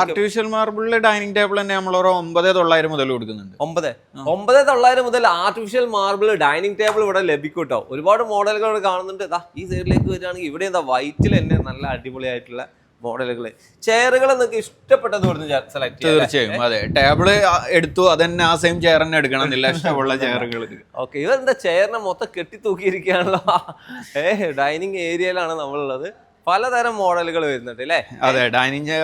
ആർട്ടിഫിഷ്യൽ മാർബിളിലെ ഡൈനിങ് ടേബിൾ തന്നെ നമ്മൾ 9,900 മുതൽ കൊടുക്കുന്നുണ്ട്. 9,900 മുതൽ ആർട്ടിഫിഷ്യൽ മാർബിൾ ഡൈനിങ് ടേബിൾ ഇവിടെ ലഭിക്കും കേട്ടോ. ഒരുപാട് മോഡലുകൾ കാണുന്നുണ്ട്. ഈ സൈഡിലേക്ക് വരികയാണെങ്കിൽ ഇവിടെ വൈറ്റിൽ തന്നെ നല്ല അടിപൊളിയായിട്ടുള്ള മോഡലുകൾ, ചെയറുകൾ നിങ്ങൾക്ക് ഇഷ്ടപ്പെട്ടത് സെലക്ട് ചെയ്യാം. തീർച്ചയായും. അതെ, ടേബിള് എടുത്തു അതന്നെ ആ സെയിം ചെയർ തന്നെ എടുക്കണം എന്നില്ല, ഇഷ്ടമുള്ള ചെയറുകൾ. ഓക്കെ, ഇവരെന്താ ചെയറിനെ മൊത്തം കെട്ടി തൂക്കിയിരിക്കുകയാണല്ലോ. ഡൈനിങ് ഏരിയയിലാണ് നമ്മളുള്ളത്. പലതരം മോഡലുകൾ വരുന്നുണ്ട് അല്ലേ? അതെ, ഡൈനിങ്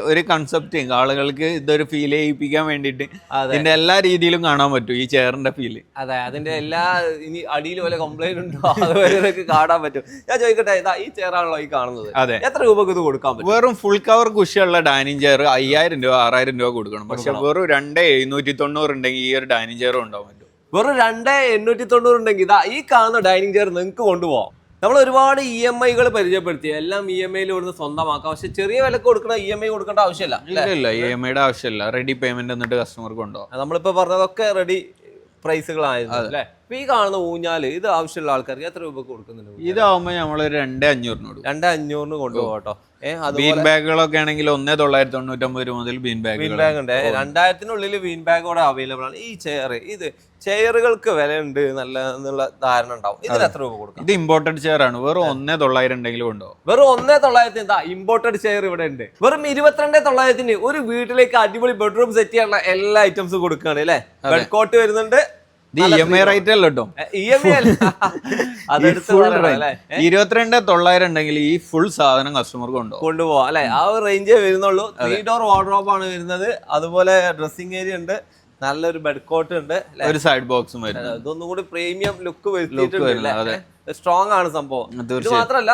ഒരു കൺസെപ്റ്റ് ആളുകൾക്ക് ഇതൊരു ഫീൽ ചെയ്യിപ്പിക്കാൻ വേണ്ടിയിട്ട് ഇതിന്റെ എല്ലാ രീതിയിലും കാണാൻ പറ്റും ഈ ചെയറിന്റെ ഫീല്. അതെ, അതിന്റെ എല്ലാ ഇനി അടിയിൽ പോലെ കംപ്ലൈന്റ് ഉണ്ടോ അതുവരെ കാണാൻ പറ്റും. ഞാൻ ചോദിക്കട്ടെ, ഇതാ ഈ ചെയറാണല്ലോ ഈ കാണുന്നത്, അതെ, എത്ര രൂപക്ക് ഇത് കൊടുക്കാൻ പറ്റും? വെറും ഫുൾ കവർ കുഷിയുള്ള ഡൈനിങ് ചെയർ 5000 രൂപ 6000 രൂപ കൊടുക്കണം. പക്ഷെ വെറും 2790 ഉണ്ടെങ്കിൽ ഈ ഒരു ഡൈനിങ് ചെയറും ഉണ്ടാവും. വെറും 2890 ഉണ്ടെങ്കിൽ ഇതാ ഈ കാണുന്ന ഡൈനിങ് ചെയർ നിങ്ങൾക്ക് കൊണ്ടുപോകാം. നമ്മൾ ഒരുപാട് EMI പരിചയപ്പെടുത്തി, എല്ലാം EMI ഇവിടുന്ന് സ്വന്തമാക്കാം. പക്ഷെ ചെറിയ വിലക്ക് കൊടുക്കണ EMI കൊടുക്കേണ്ട ആവശ്യമില്ല. ഇല്ല, EMI ആവശ്യമില്ല. റെഡി പേയ്മെന്റ് എന്നിട്ട് കസ്റ്റമർക്ക് കൊണ്ടുപോകാം. നമ്മളിപ്പോ പറഞ്ഞതൊക്കെ റെഡി പ്രൈസുകളായിരുന്നു അല്ലേ? അപ്പൊ ഈ കാണുന്ന ഊഞ്ഞാല് ഇത് ആവശ്യമുള്ള ആൾക്കാർക്ക് എത്ര രൂപ കൊടുക്കുന്നുണ്ട്? ഇതാവുമ്പോ നമ്മള് 2500 2500 കൊണ്ടുപോകട്ടോ. ബീൻ ബാഗുകളൊക്കെ ആണെങ്കിൽ 1999 രൂപ മുതൽ ബീൻ ബാഗ് ഉണ്ട്. 2000-നുള്ളിൽ ബീൻ ബാഗ് കൂടെ അവൈലബിൾ ആണ്. ഈ ചെയറുകൾക്ക് വില ഉണ്ട് നല്ല എന്നുള്ള ധാരണ ഉണ്ടാവും. ഇതിന് എത്ര രൂപ കൊടുക്കും? ഇത് ഇമ്പോർട്ടഡ് ചെയർ ആണ്. വെറും 1900 ഉണ്ടെങ്കിലും ഉണ്ടാവും. വെറും 1900 ഇമ്പോർട്ടഡ് ചെയർ ഇവിടെ ഉണ്ട്. വെറും 22,900 ഒരു വീട്ടിലേക്ക് അടിപൊളി ബെഡ്റൂം സെറ്റ് ചെയ്യാനുള്ള എല്ലാ ഐറ്റംസും കൊടുക്കുകയാണ് അല്ലേ? ബെഡ് കോട്ട് വരുന്നുണ്ട്. EMI റേറ്റ് അല്ല കേട്ടോ, 22,900 ഉണ്ടെങ്കിൽ ഈ ഫുൾ സാധനം കസ്റ്റമർക്ക് കൊണ്ടുപോകാം അല്ലെ? ആ ഒരു റേഞ്ചേ വരുന്നുള്ളൂ. 3 ഡോർ വാർഡ്രോബ് ആണ് വരുന്നത്. അതുപോലെ ഡ്രസ്സിംഗ് ഏരിയ ഉണ്ട്, നല്ലൊരു ബെഡ് കോട്ട് ഉണ്ട്, ഒരു സൈഡ് ബോക്സും വരുന്നത്. ഇതൊന്നും കൂടി പ്രീമിയം ലുക്ക് വരുത്തിയിട്ടുണ്ട്. സ്ട്രോങ് ആണ് സംഭവം. ഇത് മാത്രമല്ല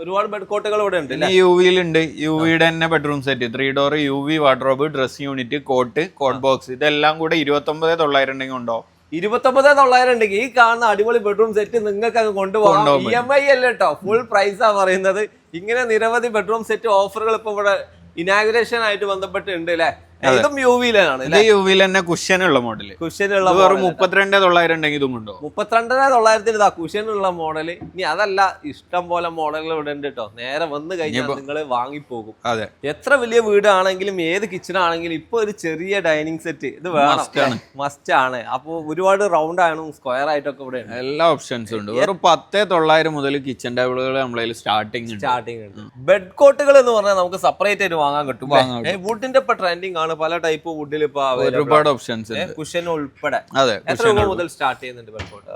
ഒരുപാട് ബെഡ് കോട്ടുകൾ ഇവിടെ ഉണ്ട്. യുവിയിലുണ്ട്, യുവിയുടെ തന്നെ bedroom set 3 door UV wardrobe, dress unit, coat box, ഇതെല്ലാം കൂടെ 29,900 ഉണ്ടെങ്കിൽ ഉണ്ടോ? 29,900 ഉണ്ടെങ്കിൽ ഈ കാണുന്ന അടിപൊളി ബെഡ്റൂം സെറ്റ് നിങ്ങൾക്ക് അങ്ങ് കൊണ്ടുപോകാം. EMI അല്ല കേട്ടോ, ഫുൾ പ്രൈസാ പറയുന്നത്. ഇങ്ങനെ നിരവധി ബെഡ്റൂം സെറ്റ് ഓഫറുകൾ ഇപ്പൊ ഇവിടെ ഇനാഗുറേഷൻ ആയിട്ട് ബന്ധപ്പെട്ടുണ്ട് അല്ലെ? ഇതും യുവിയിലാണ്. യുവിയിൽ തന്നെ കുഷ്യനുള്ള മോഡല്, കുഷ്യനുള്ള 32,900 ഉണ്ടെങ്കിൽ ഇതും ഉണ്ടോ? 32,900 ഇതാ കുഷ്യനുള്ള മോഡല്. ഇനി അതല്ല, ഇഷ്ടം പോലെ മോഡലുകൾ ഇവിടെ ഉണ്ട് കേട്ടോ. നേരെ വന്ന് കഴിഞ്ഞാൽ നിങ്ങൾ വാങ്ങിപ്പോകും. അതെ, എത്ര വലിയ വീടാണെങ്കിലും ഏത് കിച്ചൺ ആണെങ്കിലും ഇപ്പൊ ഒരു ചെറിയ ഡൈനിങ് സെറ്റ് ഇത് വേണം, മസ്റ്റ് ആണ്. അപ്പൊ ഒരുപാട് റൗണ്ട് ആണ്, സ്ക്വയർ ആയിട്ടൊക്കെ ഇവിടെ ഉണ്ട്. എല്ലാ ഓപ്ഷൻസും ഉണ്ട്. വെറും 10,900 മുതൽ കിച്ചൺ ടേബിളുകൾ നമ്മളതിൽ സ്റ്റാർട്ടിങ് ഉണ്ട്. ബെഡ് കോട്ടുകൾ എന്ന് പറഞ്ഞാൽ നമുക്ക് സെപ്പറേറ്റ് ആയിട്ട് വാങ്ങാൻ കിട്ടും. വുഡിന്റെ ഇപ്പൊ ട്രെൻഡിങ് ആണ്, പല ടൈപ്പ് വുഡിൽ ഇപ്പൊ ഒരുപാട് ഓപ്ഷൻസ്, കുഷ്യൻ ഉൾപ്പെടെ. അതെ, എത്ര രൂപ മുതൽ സ്റ്റാർട്ട് ചെയ്യുന്നുണ്ട് ബെഡ് കോട്ട്?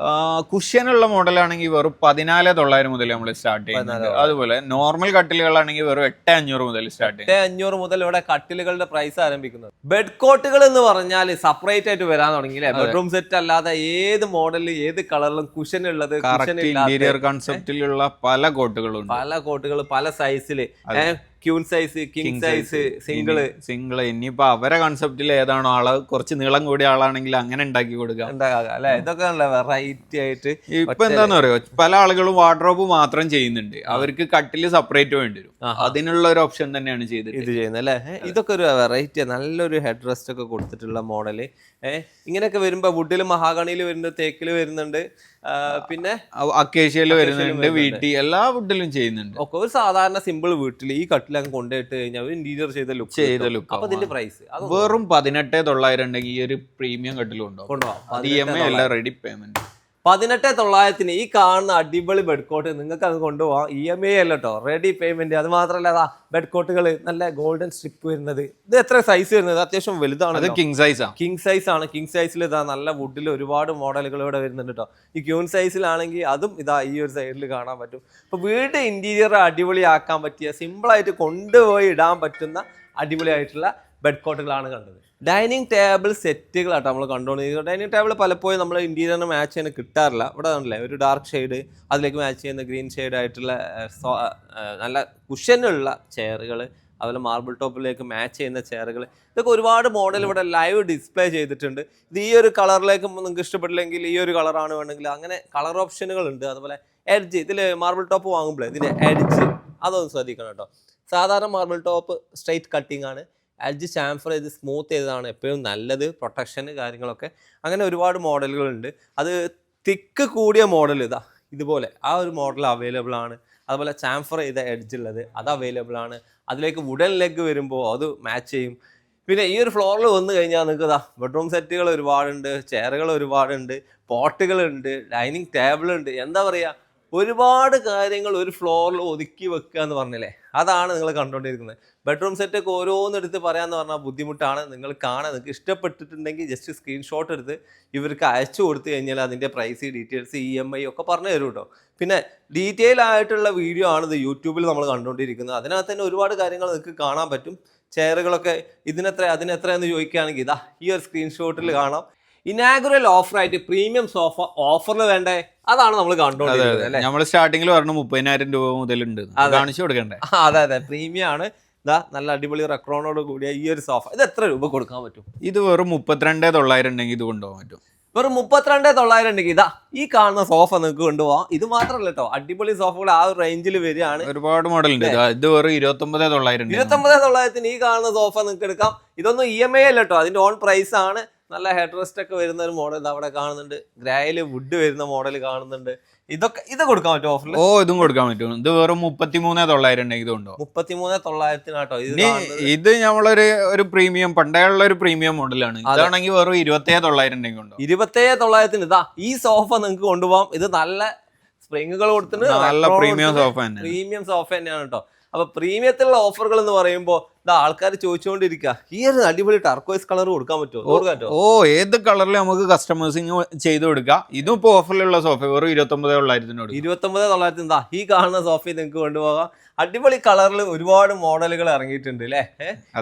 കുഷ്യനുള്ള മോഡലാണെങ്കിൽ വെറും 14,900 മുതൽ നമ്മൾ സ്റ്റാർട്ട് ചെയ്യുന്നത്. അതുപോലെ നോർമൽ കട്ടിലുകളാണെങ്കിൽ വെറും 8,500 മുതൽ സ്റ്റാർട്ട് ചെയ്യും. 8,500 മുതൽ ഇവിടെ കട്ടിലുകളുടെ പ്രൈസ് ആരംഭിക്കുന്നത്. ബെഡ് കോട്ടുകൾ എന്ന് പറഞ്ഞാൽ സെപ്പറേറ്റ് ആയിട്ട് വരാൻ തുടങ്ങിയില്ലേ? ബെഡ്റൂം സെറ്റ് അല്ലാതെ ഏത് മോഡലിൽ ഏത് കളറിലും കുഷൻ ഉള്ളത്, ഇന്റീരിയർ കൺസെപ്റ്റിലുള്ള പല കോട്ടുകൾ പല സൈസില്, queen size, king size, single. ഇനിയിപ്പോ അവരെ കൺസെപ്റ്റിൽ ഏതാണോ ആള്, കുറച്ച് നീളം കൂടിയ ആളാണെങ്കിൽ അങ്ങനെ ഉണ്ടാക്കി കൊടുക്കാം അല്ലെ? ഇതൊക്കെ വെറൈറ്റി ആയിട്ട്. ഇപ്പൊ എന്താന്ന് പറയുക, പല ആളുകളും വാർഡ്രോബ് മാത്രം ചെയ്യുന്നുണ്ട്, അവർക്ക് കട്ടില് സെപ്പറേറ്റ് വേണ്ടി വരും. അതിനുള്ള ഒരു ഓപ്ഷൻ തന്നെയാണ് ഇത് ചെയ്യുന്നത് അല്ലെ? ഇതൊക്കെ ഒരു വെറൈറ്റി, നല്ലൊരു ഹെഡ് റെസ്റ്റ് ഒക്കെ കൊടുത്തിട്ടുള്ള മോഡല്. ഇങ്ങനെയൊക്കെ വരുമ്പോ വുഡില്, മഹാഗണിയിൽ വരുന്നുണ്ട്, തേക്കില് വരുന്നുണ്ട്, പിന്നെ അക്കേഷ്യയില് വരുന്നുണ്ട്, വീട്ടിൽ എല്ലാ വുഡിലും ചെയ്യുന്നുണ്ട്. ഒക്കെ ഒരു സാധാരണ സിമ്പിൾ വീട്ടിൽ ഈ കട്ടിലങ്ങ് കൊണ്ടുപോയിട്ട് കഴിഞ്ഞാൽ ഇന്റീരിയർ ചെയ്ത ലുക്ക്. അപ്പൊ ഇതിന്റെ പ്രൈസ് വെറും 18,900 ഉണ്ടെങ്കിൽ ഈ ഒരു പ്രീമിയം കട്ടിലും ഉണ്ടാവും. EMI അല്ല, റെഡി പേയ്മെന്റ്. 18,900 ഈ കാണുന്ന അടിപൊളി ബെഡ് കോട്ട് നിങ്ങൾക്ക് അത് കൊണ്ടുപോകാം. EMI അല്ല കേട്ടോ, റെഡി പേയ്മെന്റ്. അത് മാത്രമല്ല ബെഡ് കോട്ടുകൾ നല്ല ഗോൾഡൻ സ്ട്രിപ്പ് വരുന്നത്. ഇത് എത്ര സൈസ് വരുന്നത്? അത്യാവശ്യം വലുതാണ്. കിങ് സൈസ് ആണ്. കിങ് സൈസിൽ ഇതാ നല്ല വുഡിൽ ഒരുപാട് മോഡലുകൾ ഇവിടെ വരുന്നുണ്ട് കേട്ടോ. ഈ ക്യൂൺ സൈസിലാണെങ്കിൽ അതും ഇതാ ഈ ഒരു സൈഡിൽ കാണാൻ പറ്റും. അപ്പൊ വീട് ഇന്റീരിയർ അടിപൊളിയാക്കാൻ പറ്റിയ, സിമ്പിളായിട്ട് കൊണ്ടുപോയി ഇടാൻ പറ്റുന്ന അടിപൊളിയായിട്ടുള്ള ബെഡ് കോട്ടുകളാണ് കണ്ടത്. ഡൈനിങ് ടേബിൾ സെറ്റുകളാട്ടോ നമ്മൾ കണ്ടുകൊണ്ടിരിക്കുന്നത്. ഡൈനിങ് ടേബിൾ പലപ്പോഴും നമ്മൾ ഇന്റീരിയറിന് മാച്ച് ചെയ്യാൻ കിട്ടാറില്ല. ഇവിടെ ആണല്ലേ ഒരു ഡാർക്ക് ഷെയ്ഡ്, അതിലേക്ക് മാച്ച് ചെയ്യുന്ന ഗ്രീൻ ഷെയ്ഡ് ആയിട്ടുള്ള നല്ല കുഷനുള്ള ചെയറുകൾ, അതുപോലെ മാർബിൾ ടോപ്പിലേക്ക് മാച്ച് ചെയ്യുന്ന ചെയറുകൾ, ഇതൊക്കെ ഒരുപാട് മോഡൽ ഇവിടെ ലൈവ് ഡിസ്പ്ലേ ചെയ്തിട്ടുണ്ട്. ഇത് ഈ ഒരു കളറിലേക്ക് നിങ്ങൾക്ക് ഇഷ്ടപ്പെട്ടില്ലെങ്കിൽ ഈ ഒരു കളറാണ് വേണമെങ്കിൽ അങ്ങനെ കളർ ഓപ്ഷനുകൾ ഉണ്ട്. അതുപോലെ എഡ്ജ്, ഇതിൽ മാർബിൾ ടോപ്പ് വാങ്ങുമ്പോൾ ഇതിൻ്റെ എഡ്ജ് അതൊന്ന് ശ്രദ്ധിക്കണം കേട്ടോ. സാധാരണ മാർബിൾ ടോപ്പ് സ്ട്രെയിറ്റ് കട്ടിങ് ആണ്, എഡ്ജ് ചാംഫർ ചെയ്ത് സ്മൂത്ത് ചെയ്തതാണ് എപ്പോഴും നല്ലത്, പ്രൊട്ടക്ഷന് കാര്യങ്ങളൊക്കെ. അങ്ങനെ ഒരുപാട് മോഡലുകളുണ്ട്. അത് തിക്ക് കൂടിയ മോഡൽ ഇതുപോലെ ആ ഒരു മോഡൽ അവൈലബിൾ ആണ്. അതുപോലെ ചാംഫർ ചെയ്ത എഡ്ജ് ഉള്ളത് അത് അവൈലബിൾ ആണ്. അതിലേക്ക് വുഡൻ ലെഗ് വരുമ്പോൾ അത് മാച്ച് ചെയ്യും. പിന്നെ ഈ ഒരു ഫ്ലോറിൽ വന്നു കഴിഞ്ഞാൽ നിങ്ങൾക്ക് ബെഡ്റൂം സെറ്റുകൾ ഒരുപാടുണ്ട്, ചെയറുകൾ ഒരുപാടുണ്ട്, പോട്ടുകളുണ്ട്, ഡൈനിങ് ടേബിൾ ഉണ്ട്. എന്താ പറയുക, ഒരുപാട് കാര്യങ്ങൾ ഒരു ഫ്ലോറിൽ ഒതുക്കി വെക്കുക എന്ന് പറഞ്ഞില്ലേ, അതാണ് നിങ്ങൾ കണ്ടുകൊണ്ടിരിക്കുന്നത്. ബെഡ്റൂം സെറ്റൊക്കെ ഓരോന്നെടുത്ത് പറയാമെന്ന് പറഞ്ഞാൽ ബുദ്ധിമുട്ടാണ്. നിങ്ങൾ കാണാൻ നിങ്ങൾക്ക് ഇഷ്ടപ്പെട്ടിട്ടുണ്ടെങ്കിൽ ജസ്റ്റ് സ്ക്രീൻഷോട്ട് എടുത്ത് ഇവർക്ക് അയച്ചു കൊടുത്തു കഴിഞ്ഞാൽ അതിൻ്റെ പ്രൈസ് ഡീറ്റെയിൽസ് EMI ഒക്കെ പറഞ്ഞു തരും കേട്ടോ. പിന്നെ ഡീറ്റെയിൽ ആയിട്ടുള്ള വീഡിയോ ആണ് ഇത് യൂട്യൂബിൽ നമ്മൾ കണ്ടുകൊണ്ടിരിക്കുന്നത്. അതിനകത്ത് തന്നെ ഒരുപാട് കാര്യങ്ങൾ നിങ്ങൾക്ക് കാണാൻ പറ്റും. ചെയറുകളൊക്കെ ഇതിനെത്ര അതിനെത്രയെന്ന് ചോദിക്കുകയാണെങ്കിൽ ഇതാ ഈ ഒരു സ്ക്രീൻഷോട്ടിൽ കാണാം. ഇനാഗുറൽ ഓഫറായിട്ട് പ്രീമിയം സോഫ ഓഫറിൽ വേണ്ടേ, അതാണ് നമ്മൾ കണ്ടുകൊണ്ടിരിക്കുന്നത് അല്ലേ. നമ്മൾ സ്റ്റാർട്ടിങ്ങിൽ പറഞ്ഞു 30,000 രൂപ മുതലുണ്ട്, കാണിച്ചു കൊടുക്കണ്ടേ? അതെ പ്രീമിയം ആണ്. ഇതാ നല്ല അടിപൊളി റെക്രോണോട് കൂടിയ ഈ ഒരു സോഫ ഇത് എത്ര രൂപ കൊടുക്കാൻ പറ്റും? ഇത് വെറും 32,900 ഉണ്ടെങ്കിൽ ഇത് കൊണ്ടുപോകാൻ പറ്റും. വെറും 32,900 ഉണ്ടെങ്കിൽ ഇതാ ഈ കാണുന്ന സോഫ നിങ്ങൾക്ക് കൊണ്ടുപോകാം. ഇത് മാത്രമല്ല കേട്ടോ, അടിപൊളി സോഫകൾ ആ ഒരു റേഞ്ചിൽ വരികയാണ്. ഒരുപാട് മോഡൽ ഉണ്ട്. ഇത് വെറും 29,900. 29,900 ഈ കാണുന്ന സോഫ നിങ്ങൾക്ക് എടുക്കാം. ഇതൊന്നും EMI അല്ല കേട്ടോ, അതിന്റെ ഓൺ പ്രൈസ് ആണ്. നല്ല ഹെഡ് റെസ്റ്റ് ഒക്കെ വരുന്ന ഒരു മോഡൽ അവിടെ കാണുന്നുണ്ട്. ഗ്രായില് വുഡ് വരുന്ന മോഡൽ കാണുന്നുണ്ട്. ഇത് കൊടുക്കാൻ പറ്റും ഓഫറിൽ? ഓ, ഇതും കൊടുക്കാൻ പറ്റും. ഇത് വെറും 33,900 ഉണ്ടെങ്കിൽ ഇത് കൊണ്ടോ. 33,900 ഇത് നമ്മളൊരു പ്രീമിയം പണ്ടേയുള്ള ഒരു പ്രീമിയം മോഡലാണ്. ഇതാണെങ്കിൽ വെറും 27,900 ഉണ്ടെങ്കിൽ കൊണ്ടോ. 27,900 ഇതാ ഈ സോഫ നിങ്ങൾക്ക് കൊണ്ടുപോകാം. ഇത് നല്ല സ്പ്രിങ്ങുകൾ കൊടുത്തിട്ട് നല്ല പ്രീമിയം സോഫ തന്നെ. പ്രീമിയം സോഫ തന്നെയാണ് കേട്ടോ. അപ്പൊ പ്രീമിയത്തിലുള്ള ഓഫറുകൾ എന്ന് പറയുമ്പോൾ ഇതാ ആൾക്കാർ ചോദിച്ചുകൊണ്ടിരിക്കുക, ഈ ഒരു അടിപൊളി ടർക്കോയ്സ് കളർ കൊടുക്കാൻ പറ്റുമോ? ഓ, ഏത് കളറിൽ നമുക്ക് കസ്റ്റമേഴ്സിങ് ചെയ്ത് കൊടുക്കാം. ഇതും ഇപ്പൊ ഓഫറിലുള്ള സോഫ വെറും 29,900. 29,900 ഇതാ ഈ കാണുന്ന സോഫയിൽ നിങ്ങൾക്ക് കൊണ്ടുപോകാം. അടിപൊളി കളറിൽ ഒരുപാട് മോഡലുകൾ ഇറങ്ങിയിട്ടുണ്ട് അല്ലേ.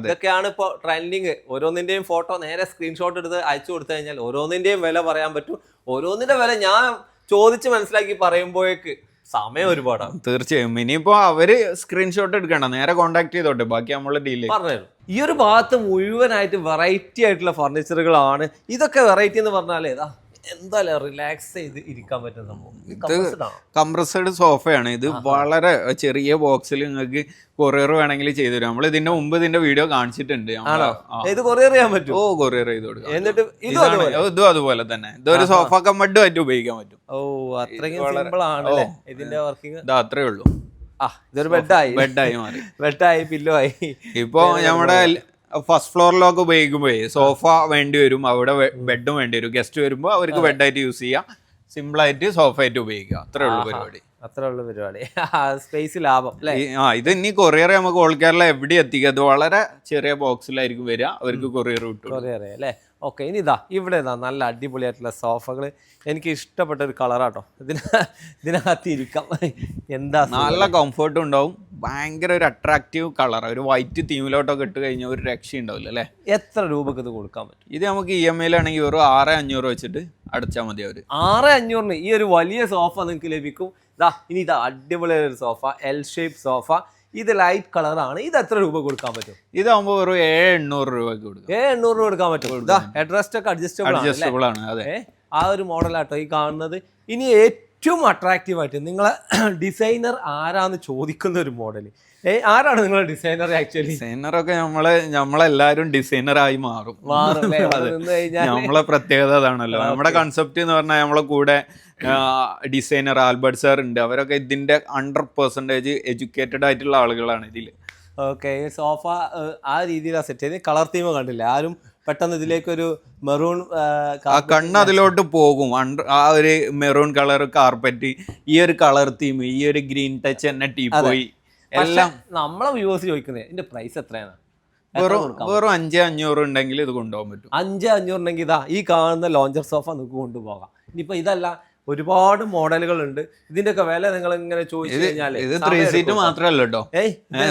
ഇതൊക്കെയാണ് ഇപ്പോൾ ട്രെൻഡിങ്. ഓരോന്നിന്റെയും ഫോട്ടോ നേരെ സ്ക്രീൻഷോട്ട് എടുത്ത് അയച്ചു കൊടുത്തു കഴിഞ്ഞാൽ ഓരോന്നിന്റെയും വില പറയാൻ പറ്റും. ഓരോന്നിന്റെ വില ഞാൻ ചോദിച്ച് മനസ്സിലാക്കി പറയുമ്പോഴേക്ക് സമയം ഒരുപാടാണ്. തീർച്ചയായും. ഇനിയിപ്പോ അവര് സ്ക്രീൻഷോട്ട് എടുക്കണ്ട, നേരെ കോൺടാക്ട് ചെയ്തോട്ടെ, ബാക്കി നമ്മള് ഡീൽ പറഞ്ഞു. ഈ ഒരു ഭാഗത്ത് മുഴുവനായിട്ട് വെറൈറ്റി ആയിട്ടുള്ള ഫർണിച്ചറുകളാണ്. ഇതൊക്കെ വെറൈറ്റി എന്ന് പറഞ്ഞാലേ എന്തായാലും റിലാക്സ് ചെയ്ത് ഇരിക്കാൻ പറ്റുന്ന സംഭവം. കംപ്രസ്ഡ് സോഫയാണ് ഇത്. വളരെ ചെറിയ ബോക്സിൽ നിങ്ങൾക്ക് കൊറിയർ വേണമെങ്കിൽ ചെയ്തു തരും. നമ്മൾ ഇതിന്റെ മുമ്പ് ഇതിന്റെ വീഡിയോ കാണിച്ചിട്ടുണ്ട്. ഇത് കൊറിയർ ചെയ്യാൻ പറ്റും. ഓ, കൊറിയർ ചെയ്ത് കൊടുക്കാം. എന്നിട്ട് ഇതും അതുപോലെ തന്നെ ഇതൊരു സോഫ കമ്മഡ് ആയിട്ട് ഉപയോഗിക്കാൻ പറ്റും. ഓ, അത്രയും സിമ്പിൾ ആണ് ഇതിന്റെ വർക്കിംഗ്. ഇതാ അത്രേ ഉള്ളൂ. ഇതൊരു ബെഡായി മാറി. ബെഡായി, പില്ലോ ആയി. ഇപ്പൊ നമ്മുടെ ഫസ്റ്റ് ഫ്ലോറിലൊക്കെ ഉപയോഗിക്കുമ്പോഴേ സോഫ വേണ്ടി വരും, അവിടെ ബെഡും വേണ്ടി വരും. ഗസ്റ്റ് വരുമ്പോൾ അവർക്ക് ബെഡായിട്ട് യൂസ് ചെയ്യാം, സിമ്പിൾ ആയിട്ട് സോഫ ആയിട്ട് ഉപയോഗിക്കാം. അത്രേ ഉള്ളൂ പരിപാടി. അത്രേ ഉള്ളൂ പരിപാടി. സ്പേസ് ലാഭം അല്ലേ. ഇത് ഇനി കൊറിയർ നമുക്ക് ഓൾ കേരള എവിടെ എത്തിക്കുക. അത് വളരെ ചെറിയ ബോക്സിലായിരിക്കും വരിക, അവർക്ക് കൊറിയർ കിട്ടും. കൊറിയർ അല്ലേ. ഓക്കെ, ഇനി ഇവിടെ നല്ല അടിപൊളിയായിട്ടുള്ള സോഫകൾ. എനിക്ക് ഇഷ്ടപ്പെട്ട ഒരു കളറാട്ടോ. ഇതിനകത്ത് ഇരിക്കാം. എന്താ നല്ല കംഫർട്ടും ഉണ്ടാവും. ഭയങ്കര ഒരു അട്രാക്റ്റീവ് കളർ. ഒരു വൈറ്റ് തീമിലോട്ടൊക്കെ ഇട്ട് കഴിഞ്ഞാൽ ഒരു രക്ഷ ഉണ്ടാവില്ല അല്ലേ. എത്ര രൂപക്ക് ഇത് കൊടുക്കാൻ പറ്റും? ഇത് നമുക്ക് EMI ആണെങ്കിൽ വെറും 6,500 വെച്ചിട്ട് അടച്ചാൽ മതി. അവര് 6,500 ഈ ഒരു വലിയ സോഫ നിങ്ങൾക്ക് ലഭിക്കും. ഇനി അടിപൊളിയായ ഒരു സോഫ, L ഷേപ്പ് സോഫ. ഇത് ലൈറ്റ് കളറാണ്. ഇത് എത്ര രൂപ കൊടുക്കാൻ പറ്റും? ഇതാകുമ്പോൾ വെറും 7,800 രൂപയ്ക്ക് കൊടുക്കും. 7,800 കൊടുക്കാൻ പറ്റും. ഹെഡ് റെസ്റ്റ് ഒക്കെ അഡ്ജസ്റ്റബിൾ ആണ്. അതെ, ആ ഒരു മോഡലാട്ടോ ഈ കാണുന്നത്. ഇനി ഏറ്റവും അട്രാക്റ്റീവ് ആയിട്ട് നിങ്ങളെ ഡിസൈനർ ആരാന്ന് ചോദിക്കുന്ന ഒരു മോഡൽ. ആരാണ് നിങ്ങളെ ഡിസൈനർ? ആക്ച്വലി ഡിസൈനറൊക്കെ നമ്മളെല്ലാരും ഡിസൈനറായി മാറും. നമ്മളെ പ്രത്യേകത അതാണല്ലോ. നമ്മുടെ കൺസെപ്റ്റ് എന്ന് പറഞ്ഞാൽ നമ്മളെ കൂടെ ഡിസൈനർ ആൽബർട്ട് സാർ ഉണ്ട്. അവരൊക്കെ ഇതിന്റെ 100% എഡ്യൂക്കേറ്റഡ് ആയിട്ടുള്ള ആളുകളാണ് ഇതിൽ. ഓക്കെ, സോഫ ആ രീതിയിലാണ് സെറ്റ് ചെയ്ത്. കളർ തീം കണ്ടില്ല ആരും. പെട്ടെന്ന് ഇതിലേക്കൊരു മെറൂൺ കണ്ണ് അതിലോട്ട് പോകും. ആ ഒരു മെറൂൺ കളർ കാർപ്പറ്റ്, ഈ ഒരു കളർ തീം, ഈ ഒരു ഗ്രീൻ ടച്ച് തന്നെ ടീപ്പോയി എല്ലാം. നമ്മളെ വ്യൂവേഴ്സ് ചോദിക്കുന്നത് ഇതിന്റെ പ്രൈസ് എത്രയാണ്? വെറും 5,500 ഉണ്ടെങ്കിൽ ഇത് കൊണ്ടുപോകാൻ പറ്റും. 5,500 ഉണ്ടെങ്കിൽ ഈ കാണുന്ന ലോഞ്ചർ സോഫ നിങ്ങൾക്ക് കൊണ്ടുപോകാം. ഇനിയിപ്പോ ഇതല്ല, ഒരുപാട് മോഡലുകൾ ഉണ്ട്. ഇതിന്റെ ഒക്കെ വില നിങ്ങൾ ഇങ്ങനെ ചോദിച്ചു കഴിഞ്ഞാൽ ഇത് 3 സീറ്റ് മാത്രമല്ല കേട്ടോ.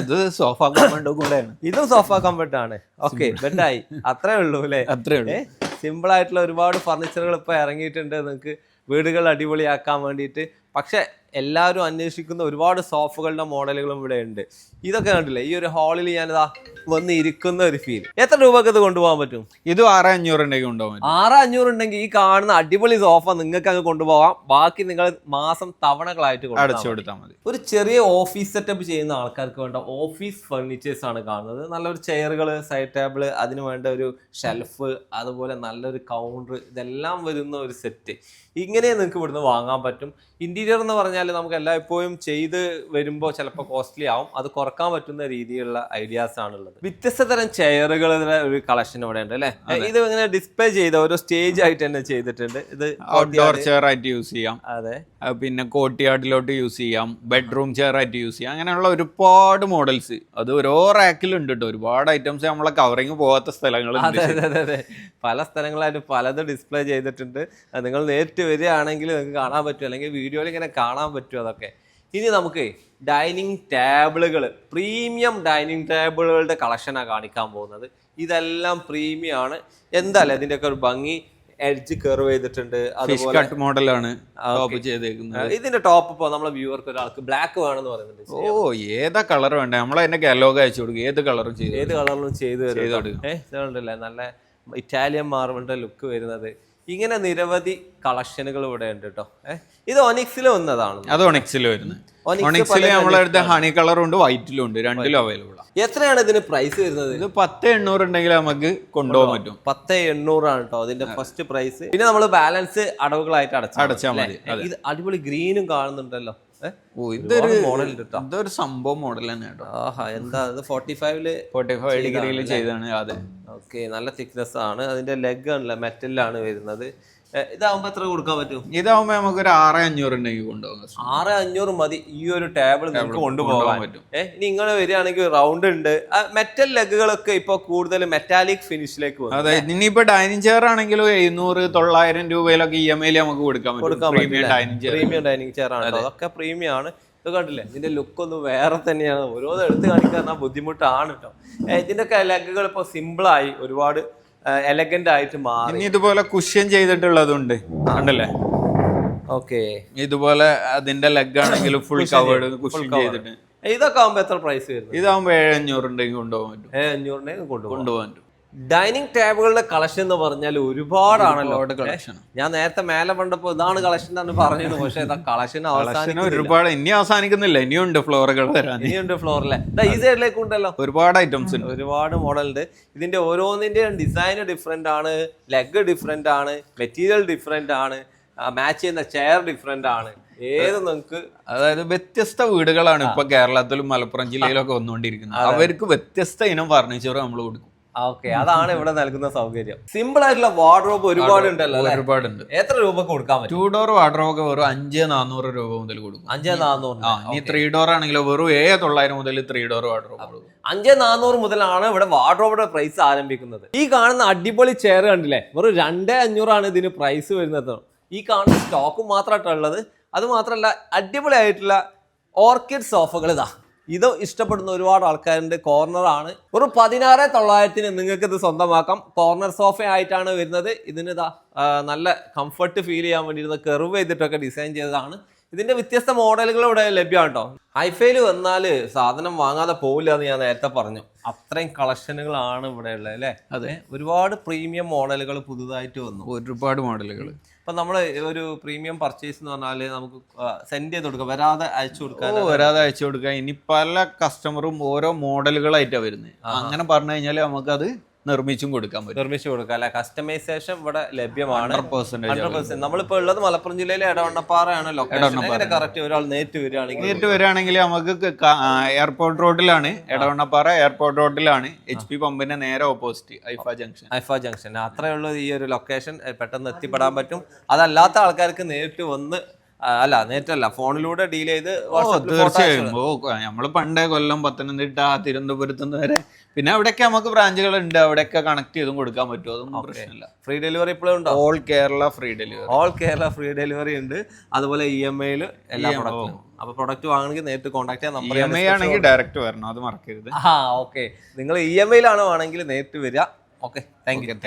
ഇത് സോഫ കംഫർട്ട് കൂടെയാണ്. ഇതും സോഫ കംഫർട്ട് ആണ്. ഓക്കെ, ബെഡായി. അത്രേ ഉള്ളൂ അല്ലേ. അത്രേ ഉള്ളൂ. സിമ്പിൾ ആയിട്ടുള്ള ഒരുപാട് ഫർണിച്ചറുകൾ ഇപ്പൊ ഇറങ്ങിയിട്ടുണ്ട് നിങ്ങൾക്ക് വീടുകൾ അടിപൊളിയാക്കാൻ വേണ്ടിയിട്ട്. പക്ഷെ എല്ലാവരും അന്വേഷിക്കുന്ന ഒരുപാട് സോഫകളുടെ മോഡലുകളും ഇവിടെ ഉണ്ട്. ഇതൊക്കെ കണ്ടില്ലേ, ഈ ഒരു ഹാളിൽ ഞാനിതാ വന്ന് ഇരിക്കുന്ന ഒരു ഫീൽ. എത്ര രൂപക്ക് ഇത് കൊണ്ടുപോകാൻ പറ്റും? ഇത് 6,500 ഉണ്ടെങ്കിൽ കൊണ്ടുപോകാൻ. 6,500 ഉണ്ടെങ്കിൽ ഈ കാണുന്ന അടിപൊളി സോഫ നിങ്ങൾക്ക് അങ്ങ് കൊണ്ടുപോകാം. ബാക്കി നിങ്ങൾ മാസം തവണകളായിട്ട് അടച്ചു കൊടുത്താൽ മതി. ഒരു ചെറിയ ഓഫീസ് സെറ്റപ്പ് ചെയ്യുന്ന ആൾക്കാർക്ക് വേണ്ട ഓഫീസ് ഫർണിച്ചേഴ്സ് ആണ് കാണുന്നത്. നല്ലൊരു ചെയറുകൾ, സൈഡ് ടേബിൾ, അതിന് വേണ്ട ഒരു ഷെൽഫ്, അതുപോലെ നല്ലൊരു കൗണ്ടർ, ഇതെല്ലാം വരുന്ന ഒരു സെറ്റ്. ഇങ്ങനെ നിങ്ങൾക്ക് ഇവിടുന്ന് വാങ്ങാൻ പറ്റും. ഇന്റീരിയർ എന്ന് പറഞ്ഞാൽ പറഞ്ഞാൽ നമുക്ക് എല്ലായ്പ്പോഴും ചെയ്ത് വരുമ്പോൾ ചിലപ്പോൾ കോസ്റ്റ്ലി ആവും. അത് കുറക്കാൻ പറ്റുന്ന രീതിയിലുള്ള ഐഡിയാസ് ആണുള്ളത്. വ്യത്യസ്ത തരം ചെയറുകളുടെ ഒരു കളക്ഷൻ ഇവിടെ ഉണ്ട് അല്ലേ? ഇത് ഇങ്ങനെ ഡിസ്പ്ലേ ചെയ്ത ഓരോ സ്റ്റേജ് ആയിട്ട് തന്നെ ചെയ്തിട്ടുണ്ട്. ഇത് ഔട്ട്ഡോർ ചെയർ ആയിട്ട് യൂസ് ചെയ്യാം. അതെ, പിന്നെ കോർട്ട്യാർഡിലോട്ട് യൂസ് ചെയ്യാം, ബെഡ്റൂം ചെയർ ആയിട്ട് യൂസ് ചെയ്യാം. അങ്ങനെയുള്ള ഒരുപാട് മോഡൽസ് അത് ഓരോ റാക്കിലുണ്ട് കേട്ടോ. ഒരുപാട് ഐറ്റംസ് നമ്മളെ കവറിങ് പോകാത്ത സ്ഥലങ്ങളുണ്ട്. അതെ, പല സ്ഥലങ്ങളായിട്ട് പലത് ഡിസ്പ്ലേ ചെയ്തിട്ടുണ്ട്. നിങ്ങൾ നേരിട്ട് വരികയാണെങ്കിൽ നിങ്ങൾക്ക് കാണാൻ പറ്റും, അല്ലെങ്കിൽ വീഡിയോയിൽ ഇങ്ങനെ കാണാൻ പറ്റും അതൊക്കെ. ഇനി നമുക്ക് ഡൈനിങ് ടേബിളുകൾ, പ്രീമിയം ഡൈനിങ് ടേബിളുകളുടെ കളക്ഷനാണ് കാണിക്കാൻ പോകുന്നത്. ഇതെല്ലാം പ്രീമിയം ആണ്. എന്തായാലും ഇതിൻ്റെയൊക്കെ ഒരു ഭംഗി, എഡ്ജ് കർവ് ചെയ്തിട്ടുണ്ട്. അതുപോലെ മോഡലാണ് ടോപ്പ് ചെയ്തേക്കുന്നത്. ഇതിന്റെ ടോപ്പ് ഇപ്പോൾ നമ്മളെ വ്യൂവർക്ക് ഒരാൾക്ക് ബ്ലാക്ക് വേണമെന്ന് പറയുന്നുണ്ട്. ഓ, ഏതാ കളർ വേണ്ട നമ്മൾ അതിന്റെ കാറ്റലോഗ് അയച്ചു കൊടുക്കും. ഏത് കളറും ഏത് കളറിലും ചെയ്ത് ഇതുണ്ടല്ലേ, നല്ല ഇറ്റാലിയൻ മാർബിളിന്റെ ലുക്ക് വരുന്നത്. ഇങ്ങനെ നിരവധി കളക്ഷനുകൾ ഇവിടെ ഉണ്ട് കേട്ടോ. ഇത് ഒനിക്സിൽ വന്നതാണ്. അത് ഒണിക്സിൽ വരുന്നത്. ഒണിക്സിൽ നമ്മളടുത്ത് ഹണി കളറും ഉണ്ട്, വൈറ്റിലും ഉണ്ട്, രണ്ടിലും അവൈലബിൾ ആണ്. എത്രയാണ് ഇതിന് പ്രൈസ് വരുന്നത്? ഇത് 10,800 ഉണ്ടെങ്കിൽ നമുക്ക് കൊണ്ടുപോകാൻ പറ്റും. 10,800 ആണ് കേട്ടോ അതിന്റെ ഫസ്റ്റ് പ്രൈസ്. പിന്നെ നമ്മൾ ബാലൻസ് അടവുകളായിട്ട് അടച്ചാൽ മതി. ഇത് അടിപൊളി ഗ്രീനും കാണുന്നുണ്ടല്ലോ. ഇതൊരു സംഭവം മോഡൽ തന്നെ കേട്ടോ. ആഹാ, എന്താ 45 ഡിഗ്രിയിൽ ചെയ്താണ്. അതെ, ഓക്കെ, നല്ല തിക്നെസ് ആണ്. അതിന്റെ ലെഗ് ആണല്ലോ മെറ്റലിലാണ് വരുന്നത്. ഇതാവുമ്പോ എത്ര കൊടുക്കാൻ പറ്റും? ഇതാവുമ്പോ നമുക്ക് ഒരു 6,500 ഉണ്ടെങ്കിൽ കൊണ്ടുപോകാം. 6,500 മതി ഈ ഒരു ടേബിൾ നിങ്ങൾക്ക് കൊണ്ടുപോകാൻ പറ്റും. ഇനി ഇങ്ങനെ വരികയാണെങ്കിൽ റൗണ്ട് ഉണ്ട്. മെറ്റൽ ലെഗുകളൊക്കെ ഇപ്പൊ കൂടുതൽ മെറ്റാലിക് ഫിനിഷിലേക്ക് വന്നു. അതെ, ഇനിയിപ്പോ ഡൈനിങ് ചെയർ ആണെങ്കിലും 700-900 രൂപയിലൊക്കെ EMI നമുക്ക് കൊടുക്കാൻ പറ്റും. പ്രീമിയം ഡൈനിങ് ചെയർ ആണ്. അതൊക്കെ പ്രീമിയം ആണ്. ഇത് കണ്ടില്ലേ, ഇതിന്റെ ലുക്ക് ഒന്ന് വേറെ തന്നെയാണ്. ഓരോന്ന് എടുത്ത് കാണിക്കാൻ ബുദ്ധിമുട്ടാണ് കേട്ടോ. ഇതിന്റെ ഒക്കെ ലെഗുകൾ ഇപ്പൊ സിമ്പിളായി ഒരുപാട് എലഗന്റ് ആയിട്ട് മാറി. ഇനി ഇതുപോലെ കുഷ്യൻ ചെയ്തിട്ടുള്ളതുണ്ട് കണ്ടല്ലേ. ഓക്കെ, ഇതുപോലെ അതിന്റെ ലെഗ് ആണെങ്കിലും ഫുൾ കവേർഡ് കുഷ്യൻ ചെയ്തിട്ട്. ഇതൊക്കെ ആവുമ്പോ എത്ര പ്രൈസ് വരുന്നത്? ഇതാവുമ്പോ 7,500 ഉണ്ടെങ്കിൽ കൊണ്ടുപോകാൻ പറ്റും. 7,500 കൊണ്ടുപോകാൻ പറ്റും. ഡൈനിങ് ടേബിളുകളുടെ കളക്ഷൻ എന്ന് പറഞ്ഞാൽ ഒരുപാടാണല്ലോ. ഞാൻ നേരത്തെ മേലെ കണ്ടപ്പോ ഇതാണ് കളക്ഷൻ എന്നാണ് പറഞ്ഞത്. പക്ഷെ കളക്ഷൻ ഒരുപാട് ഇനി അവസാനിക്കുന്നില്ല. ഇനിയുണ്ട് ഫ്ലോറുകൾ വരാൻ. ഇനിയുണ്ട് ഫ്ലോറിലെ ഈ സൈഡിലേക്ക് ഉണ്ടല്ലോ ഒരുപാട് ഐറ്റംസ് ഉണ്ട്, ഒരുപാട് മോഡൽ ഉണ്ട്. ഇതിന്റെ ഓരോന്നിന്റെയും ഡിസൈൻ ഡിഫറെന്റ് ആണ്, ലെഗ് ഡിഫറെന്റ് ആണ്, മെറ്റീരിയൽ ഡിഫറെന്റ് ആണ്, മാച്ച് ചെയ്യുന്ന ചെയർ ഡിഫറെന്റ് ആണ്. ഏത് നിങ്ങൾക്ക്, അതായത് വ്യത്യസ്ത വീടുകളാണ് ഇപ്പൊ കേരളത്തിലും മലപ്പുറം ജില്ലയിലൊക്കെ വന്നുകൊണ്ടിരിക്കുന്നത്. അവർക്ക് വ്യത്യസ്ത ഇനം ഫർണിച്ചർ നമ്മൾ കൊടുക്കും. ഓക്കെ, അതാണ് ഇവിടെ നൽകുന്ന സൗകര്യം. സിമ്പിൾ ആയിട്ടുള്ള വാർഡ്രോബ് ഒരുപാടുണ്ടല്ലോ. ഒരുപാടുണ്ട്. എത്ര രൂപക്ക് കൊടുക്കാൻ പറ്റും? 2 ഡോർ വാർഡ്രോബ് വെറും 5,400 രൂപ മുതൽ കൊടുക്കും. 5,400. ഇനി 3 ഡോർ ആണെങ്കിലോ വെറും 7,900 മുതൽ 3 ഡോർ വാർഡ്രോബ്. 5,400 മുതലാണ് ഇവിടെ വാർഡ്രോബിന്റെ പ്രൈസ് ആരംഭിക്കുന്നത്. ഈ കാണുന്ന അടിപൊളി ചെയർ കണ്ടില്ലേ, വെറും 2,500 ആണ് ഇതിന് പ്രൈസ് വരുന്നത്. ഈ കാണുന്ന സ്റ്റോക്ക് മാത്രമായിട്ടുള്ളത്. അത് മാത്രമല്ല, അടിപൊളിയായിട്ടുള്ള ഓർക്കിഡ് സോഫകൾ ഇതാ. ഇത് ഇഷ്ടപ്പെടുന്ന ഒരുപാട് ആൾക്കാരുടെ കോർണറാണ്. ഒരു 16,900 നിങ്ങൾക്ക് ഇത് സ്വന്തമാക്കാം. കോർണർ സോഫ ആയിട്ടാണ് വരുന്നത്. ഇതിന് ഇതാ നല്ല കംഫർട്ട് ഫീൽ ചെയ്യാൻ വേണ്ടിയിരുന്ന കർവ് ചെയ്തിട്ടൊക്കെ ഡിസൈൻ ചെയ്തതാണ്. ഇതിന്റെ വ്യത്യസ്ത മോഡലുകൾ ഇവിടെ ലഭ്യമാണ് കേട്ടോ. ഹൈഫൈയിൽ വന്നാൽ സാധനം വാങ്ങാതെ പോവില്ല എന്ന് ഞാൻ നേരത്തെ പറഞ്ഞു. അത്രയും കളക്ഷനുകളാണ് ഇവിടെ ഉള്ളത് അല്ലേ? അതെ, ഒരുപാട് പ്രീമിയം മോഡലുകൾ പുതുതായിട്ട് വന്നു. ഒരുപാട് മോഡലുകൾ. ഇപ്പൊ നമ്മള് ഒരു പ്രീമിയം പർച്ചേസ് എന്ന് പറഞ്ഞാല് നമുക്ക് സെൻഡ് ചെയ്ത് കൊടുക്കാം, വരാതെ അയച്ചു കൊടുക്കാം. വരാതെ അയച്ചു കൊടുക്കാം. ഇനി പല കസ്റ്റമറും ഓരോ മോഡലുകളായിട്ടാണ് വരുന്നത്. അങ്ങനെ പറഞ്ഞു കഴിഞ്ഞാൽ നമുക്കത് നിർമ്മിച്ചും കൊടുക്കാൻ പറ്റും. നിർമ്മിച്ചു കൊടുക്കാം അല്ലെ? കസ്റ്റമൈസേഷൻ ഇവിടെ ലഭ്യമാണ് 100%. നമ്മളിപ്പോ ഉള്ളത് മലപ്പുറം ജില്ലയിലെ എടവണ്ണപ്പാറയാണ് ലൊക്കേഷൻ. കറക്റ്റ് ഒരാൾ നേരിട്ട് വരികയാണെങ്കിൽ നമുക്ക് എയർപോർട്ട് റോഡിലാണ്, എടവണ്ണപ്പാറ എയർപോർട്ട് റോഡിലാണ്, HP പമ്പിന്റെ നേരെ ഓപ്പോസിറ്റ് ഐഫ ജംഗ്ഷൻ. അത്രേ ഉള്ളൂ ഈ ഒരു ലൊക്കേഷൻ. പെട്ടെന്ന് എത്തിപ്പെടാൻ പറ്റും. അതല്ലാത്ത ആൾക്കാർക്ക് നേരിട്ട് വന്ന്, അല്ല നേരിട്ടല്ല, ഫോണിലൂടെ ഡീൽ ചെയ്ത്. തീർച്ചയായും. നമ്മള് പണ്ടേ കൊല്ലം, പത്തനംതിട്ട, തിരുവനന്തപുരത്ത് വരെ, പിന്നെ അവിടെയൊക്കെ നമുക്ക് ബ്രാഞ്ചുകൾ ഉണ്ട്. അവിടെയൊക്കെ കണക്ട് ചെയ്തും കൊടുക്കാൻ പറ്റും. അതൊന്നും പ്രശ്നമില്ല. ഫ്രീ ഡെലിവറി ഇപ്പോഴും ഉണ്ടോ? ഓൾ കേരള ഫ്രീ ഡെലിവറി ഉണ്ട്. അതുപോലെ EMI എല്ലാ പ്രൊഡക്റ്റും. അപ്പൊ പ്രൊഡക്റ്റ് വാങ്ങണമെങ്കിൽ നേരിട്ട് കോൺടാക്ട് ചെയ്യാൻ നമ്പർ. EMI ആണെങ്കിൽ ഡയറക്റ്റ് വരണം, അത് മറക്കരുത്. ഓക്കെ, നിങ്ങൾ EMI ആണെങ്കിൽ നേരിട്ട് വരിക. Okay, thank you.